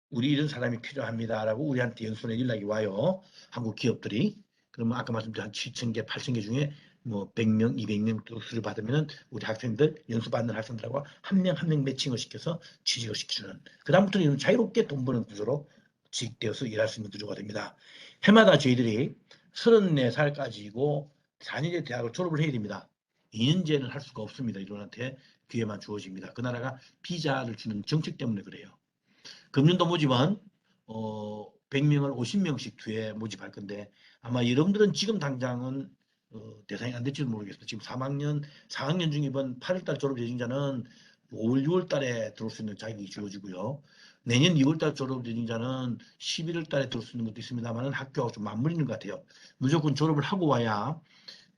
우리 이런 사람이 필요합니다라고 우리한테 연수원에 연락이 와요. 한국 기업들이. 그러면 아까 말씀드린 한 7,000개, 8,000개 중에 뭐 100명, 200명 수를 받으면 우리 학생들, 연수받는 학생들하고 한 명 한 명 매칭을 시켜서 취직을 시키는. 그다음부터는 자유롭게 돈 버는 구조로 취직되어서 일할 수 있는 구조가 됩니다. 해마다 저희들이 34살까지고 4년제 대학을 졸업을 해야 됩니다. 2년제는 할 수가 없습니다. 이들한테 기회만 주어집니다. 그 나라가 비자를 주는 정책 때문에 그래요. 금년도 모집은 100명을 50명씩 뒤에 모집할 건데 아마 여러분들은 지금 당장은 대상이 안 될지도 모르겠어요. 지금 4학년 중 이번 8월달 졸업 예정자는 5월, 6월 달에 들어올 수 있는 자격이 주어지고요. 내년 2월 달 졸업 예정자는 11월 달에 들어올 수 있는 것도 있습니다만 학교하고 좀 맞물리는 것 같아요. 무조건 졸업을 하고 와야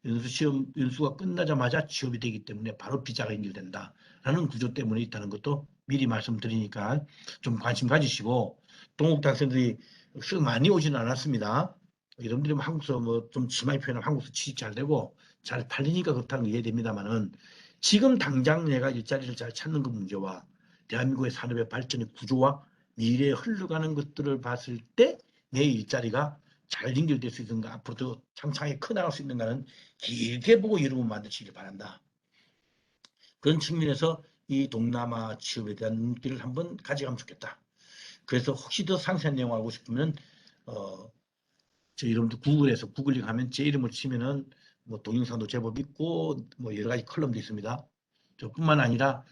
연수가 끝나자마자 취업이 되기 때문에 바로 비자가 연결된다라는 구조 때문에 있다는 것도 미리 말씀드리니까 좀 관심 가지시고 동국 학생들이 많이 오지는 않았습니다. 여러분들이 한국서 뭐 좀 심하게 표현하면 한국서 취직 잘 되고 잘 팔리니까 그렇다는 거 이해됩니다만은 지금 당장 내가 일자리를 잘 찾는 그 문제와 대한민국의 산업의 발전의 구조와 미래에 흘러가는 것들을 봤을 때 내 일자리가 잘 연결될 수 있는가 앞으로도 창창하게 커나갈 수 있는가는 길게 보고 여러분 만드시길 바란다. 그런 측면에서 이 동남아 취업에 대한 눈길을 한번 가져가면 좋겠다. 그래서 혹시 더 상세한 내용 알고 싶으면 저 여러분들 구글에서 구글링 하면 제 이름을 치면은 뭐 동영상도 제법 있고 뭐 여러 가지 컬럼도 있습니다. 저뿐만 아니라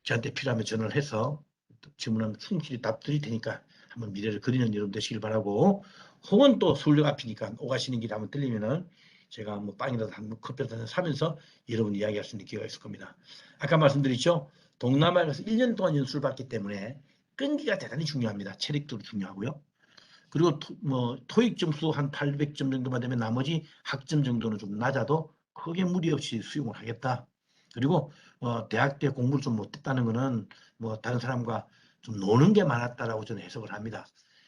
저한테 필요하면 전화를 해서 질문하면 충실히 답 드릴 테니까 한번 미래를 그리는 여러분 되시길 바라고 혹은 또 서울역 앞이니까 오가시는 길에 한번 들리면은 제가 뭐 빵이라도 한번 커피라도 사면서 여러분 이야기할 수 있는 기회가 있을 겁니다. 아까 말씀드렸죠. 동남아에 가서 1년 동안 연수를 받기 때문에 끈기가 대단히 중요합니다. 체력도 중요하고요. 그리고 토익 점수 한 800점 정도만 되면 나머지 학점 정도는 좀 낮아도 크게 무리 없이 수용을 하겠다. 그리고 대학 때 공부를 좀 못했다는 거는 뭐 다른 사람과 좀 노는 게 많았다라고 저는 해석을 합니다.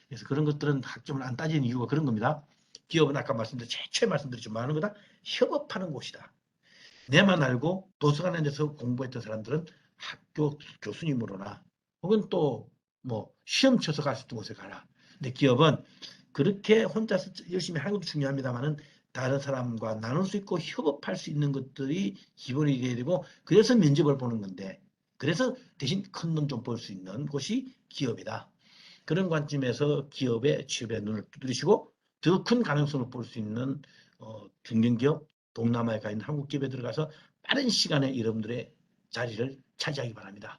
그래서 그런 것들은 학점을 안 따지는 이유가 그런 겁니다. 기업은 아까 최초에 말씀드렸지만 하는 거다 협업하는 곳이다. 내만 알고 도서관에 대해서 공부했던 사람들은 학교 교수님으로나 혹은 또 뭐 시험 쳐서 갈 수 있는 곳에 가라. 근데 기업은 그렇게 혼자서 열심히 하는 것도 중요합니다만은 다른 사람과 나눌 수 있고 협업할 수 있는 것들이 기본이 돼야 되고 그래서 면접을 보는 건데 그래서 대신 큰 돈 좀 벌 수 있는 곳이 기업이다. 그런 관점에서 기업의 취업에 눈을 두드리시고 더 큰 가능성을 볼 수 있는 중견기업 동남아에 가 있는 한국 기업에 들어가서 빠른 시간에 여러분들의 자리를 차지하기 바랍니다.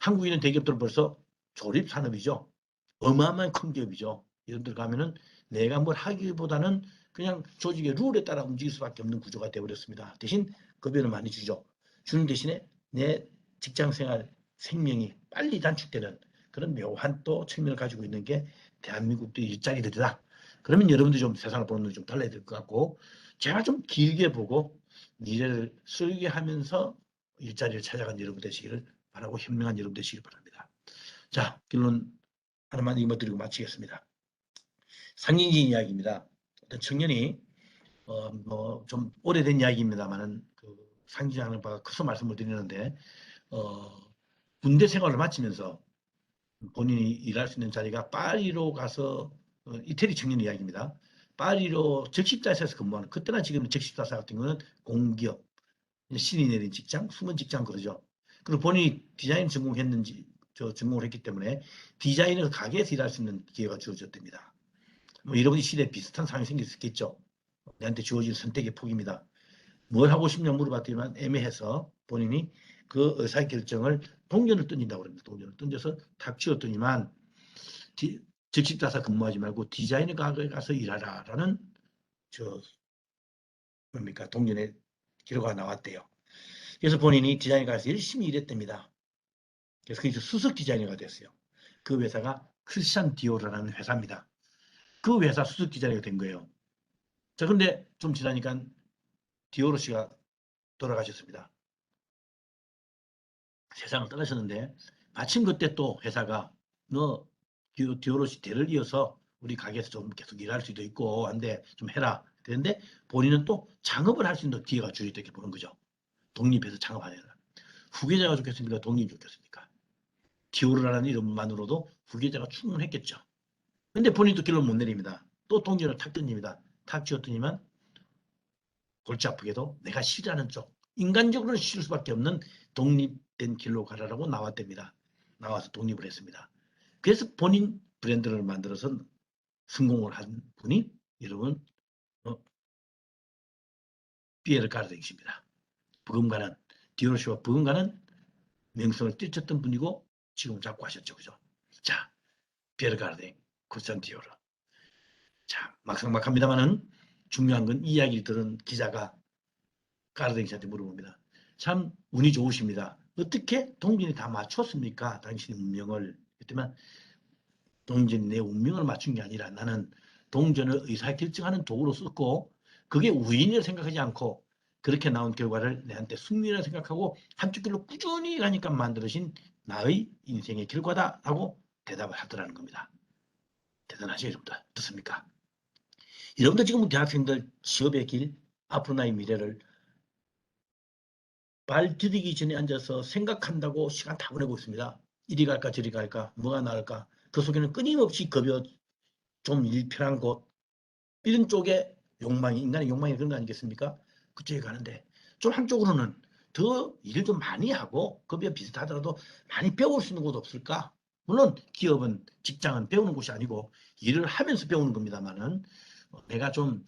한국인은 대기업들은 벌써 조립 산업이죠. 어마어마한 큰 기업이죠. 여러분들 가면은 내가 뭘 하기보다는 그냥 조직의 룰에 따라 움직일 수밖에 없는 구조가 되어버렸습니다. 대신 급여는 많이 주죠. 주는 대신에 내 직장생활 생명이 빨리 단축되는 그런 묘한 또 측면을 가지고 있는 게 대한민국도 일자리들이다. 그러면 여러분들이 좀 세상을 보는 눈이 좀 달라야 될 것 같고 제가 좀 길게 보고 미래를 설계하면서 일자리를 찾아간 여러분 되시기를 바라고 현명한 여러분 되시길 바랍니다. 자, 결론 하나만 임어드리고 마치겠습니다. 상징적인 이야기입니다. 어떤 청년이 뭐 좀 오래된 이야기입니다만은 그 상징하는 바가 커서 말씀을 드리는데 군대 생활을 마치면서 본인이 일할 수 있는 자리가 파리로 가서 이태리 청년 이야기입니다. 파리로 적십자사에서 근무하는 그때나 지금 적십자사 같은 경우는 공기업 신이 내린 직장, 숨은 직장 그러죠. 그리고 본인이 디자인 전공했는지 전공을 했기 때문에 디자인을 가게에서 일할 수 있는 기회가 주어졌답니다. 뭐 여러분이 시대에 비슷한 상황이 생길 수 있겠죠. 내한테 주어진 선택의 폭입니다. 뭘 하고 싶냐 물어봤더니만 애매해서 본인이 그 의사결정을 동전을 던진다고 합니다. 동전을 던져서 탁 치웠더니만 적십자사 근무하지 말고 디자이너 가게에 가서 일하라라는 뭡니까 동전의 결과가 나왔대요. 그래서 본인이 디자이너 가서 열심히 일했답니다. 그래서 그게 수석 디자이너가 됐어요. 그 회사가 크리스찬 디오르라는 회사입니다. 그 회사 수석 디자이너가 된 거예요. 자, 근데 좀 지나니까 디오르 씨가 돌아가셨습니다. 세상을 떠나셨는데 마침 그때 또 회사가 너 디오르 씨 대를 이어서 우리 가게에서 좀 계속 일할 수도 있고 한데 좀 해라. 그런데 본인은 또 창업을 할 수 있는 기회가 주어졌다 이렇게 보는 거죠. 독립해서 창업하려라. 후계자가 좋겠습니까? 독립이 좋겠습니까? 디오르라는 이름만으로도 후계자가 충분했겠죠. 근데 본인도 결론 못 내립니다. 또 동전을 탁 던집니다. 탁 쥐었더니만 골치 아프게도 내가 싫어하는 쪽, 인간적으로는 싫을 수밖에 없는 독립된 길로 가라라고 나왔답니다. 나와서 독립을 했습니다. 그래서 본인 브랜드를 만들어서 성공을 한 분이 여러분 피에르 가르댕입니다. 버금가는 디오르시와 버금가는 명성을 뛰쳤던 분이고 지금 자꾸 하셨죠. 그죠? 자, 피에르 가르댕, 크리스찬 디오르. 자, 막상막합니다만은 중요한 건 이야기를 들은 기자가 가르댕 씨한테 물어봅니다. 참 운이 좋으십니다. 어떻게 동진이 다 맞췄습니까? 당신의 운명을. 그랬더니 동진이 내 운명을 맞춘 게 아니라 나는 동전을 의사결정하는 도구로 썼고 그게 우연이라 생각하지 않고 그렇게 나온 결과를 내한테 승리라 생각하고 한쪽 길로 꾸준히 가니까 만들어진 나의 인생의 결과다라고 대답을 하더라는 겁니다. 대단하죠, 여러분들. 어떻습니까? 여러분들 지금 대학생들 취업의 길, 앞으로 나의 미래를 발 디디기 전에 앉아서 생각한다고 시간 다 보내고 있습니다. 이리 갈까 저리 갈까 뭐가 나을까 그 속에는 끊임없이 급여 좀 일편한 곳 이런 쪽에 욕망이 인간의 욕망이 그런 거 아니겠습니까? 그쪽에 가는데 좀 한쪽으로는 더 일을 좀 많이 하고 급여 비슷하더라도 많이 배울 수 있는 곳 없을까? 물론 기업은 직장은 배우는 곳이 아니고 일을 하면서 배우는 겁니다만은 내가 좀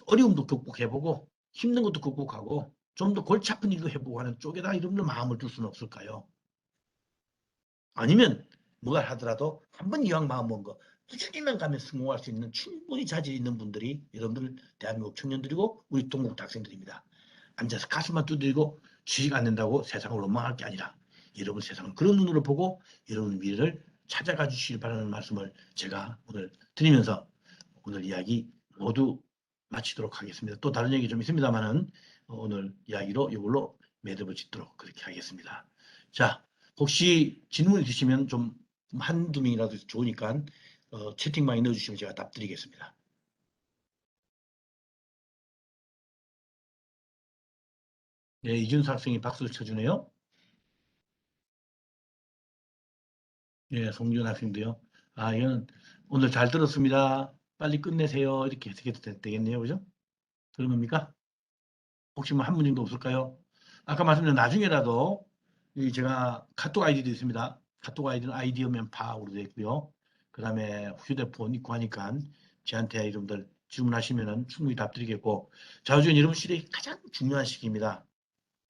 어려움도 극복해보고 힘든 것도 극복하고 좀 더 골치 아픈 일도 해보고 하는 쪽에다 이런 마음을 둘 수는 없을까요? 아니면 뭐가 하더라도 한번 이왕 마음 먹은 거 꾸준히만 가면 성공할 수 있는 충분히 자질 있는 분들이 여러분들 대한민국 청년들이고 우리 동국 학생들입니다. 앉아서 가슴만 두드리고 취직 안 된다고 세상을 원망할 게 아니라 여러분 세상을 그런 눈으로 보고 여러분 미래를 찾아가 주시길 바라는 말씀을 제가 오늘 드리면서 오늘 이야기 모두 마치도록 하겠습니다. 또 다른 얘기 좀 있습니다만은 오늘 이야기로 이걸로 매듭을 짓도록 그렇게 하겠습니다. 자, 혹시 질문 있으시면 좀 한두 명이라도 좋으니까 채팅방에 넣어주시면 제가 답드리겠습니다. 네, 이준수 학생이 박수를 쳐주네요. 네, 송준 학생도요. 아, 이건 오늘 잘 들었습니다. 빨리 끝내세요. 이렇게 해석해도 되겠네요. 그죠? 그런 겁니까? 혹시 뭐 한 분 정도 없을까요? 아까 말씀드린 나중에라도 제가 카톡 아이디도 있습니다. 카톡 아이디는 아이디어면 파으로 되어 있고요. 그 다음에 휴대폰 있고 하니까 저한테 여러분들 질문하시면 충분히 답드리겠고 자우지간 여러분 시대의 가장 중요한 시기입니다.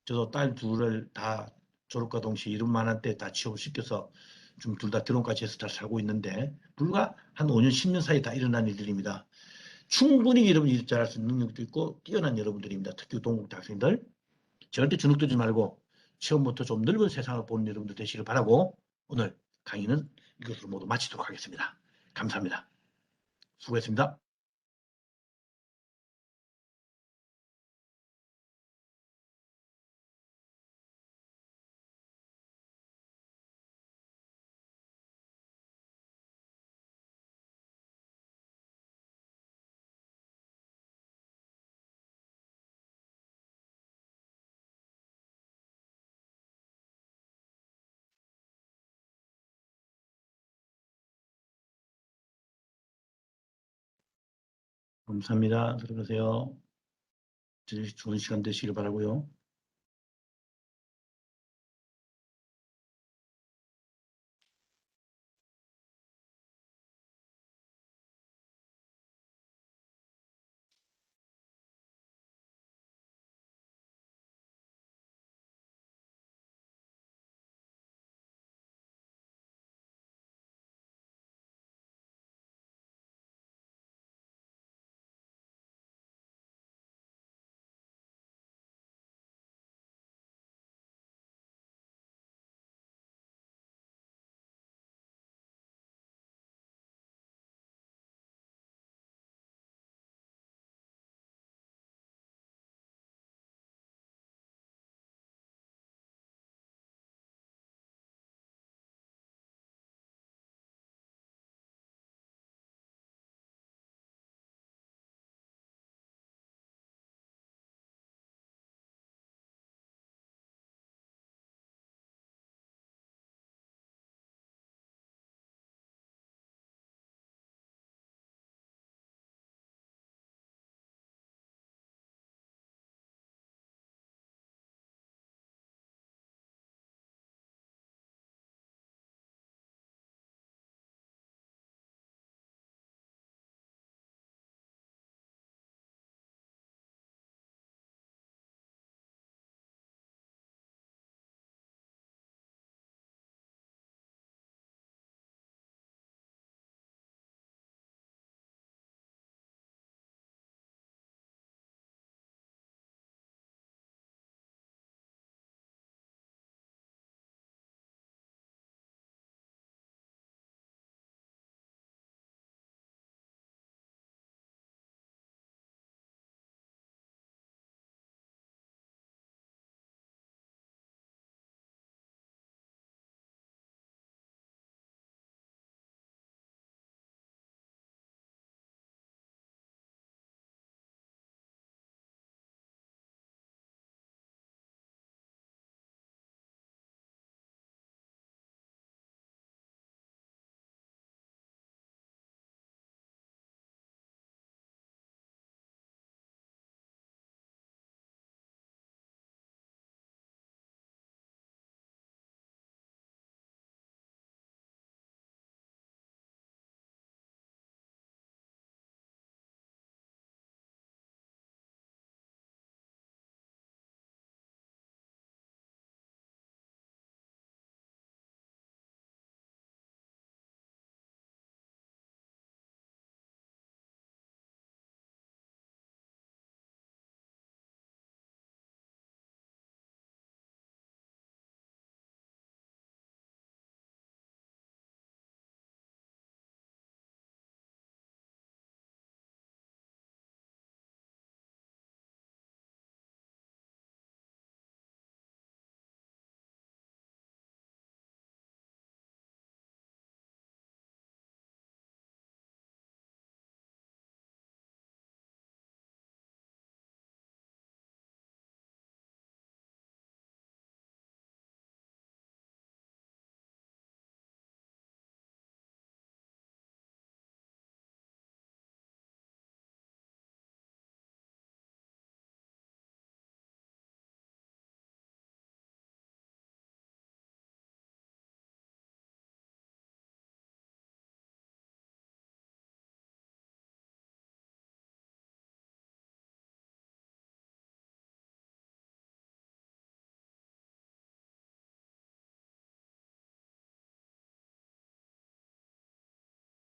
저도 딸 둘을 다 졸업과 동시에 이런 만한 때 다 취업을 시켜서 좀 둘 다 결혼까지 해서 잘 살고 있는데 불과 한 5년, 10년 사이에 다 일어난 일들입니다. 충분히 여러분이 일 잘할 수 있는 능력도 있고 뛰어난 여러분들입니다. 특히 동국대 학생들. 절대 주눅들지 말고 처음부터 좀 넓은 세상을 보는 여러분들 되시길 바라고 오늘 강의는 이것으로 모두 마치도록 하겠습니다. 감사합니다. 수고했습니다. 감사합니다. 들어가세요. 좋은 시간 되시길 바라고요.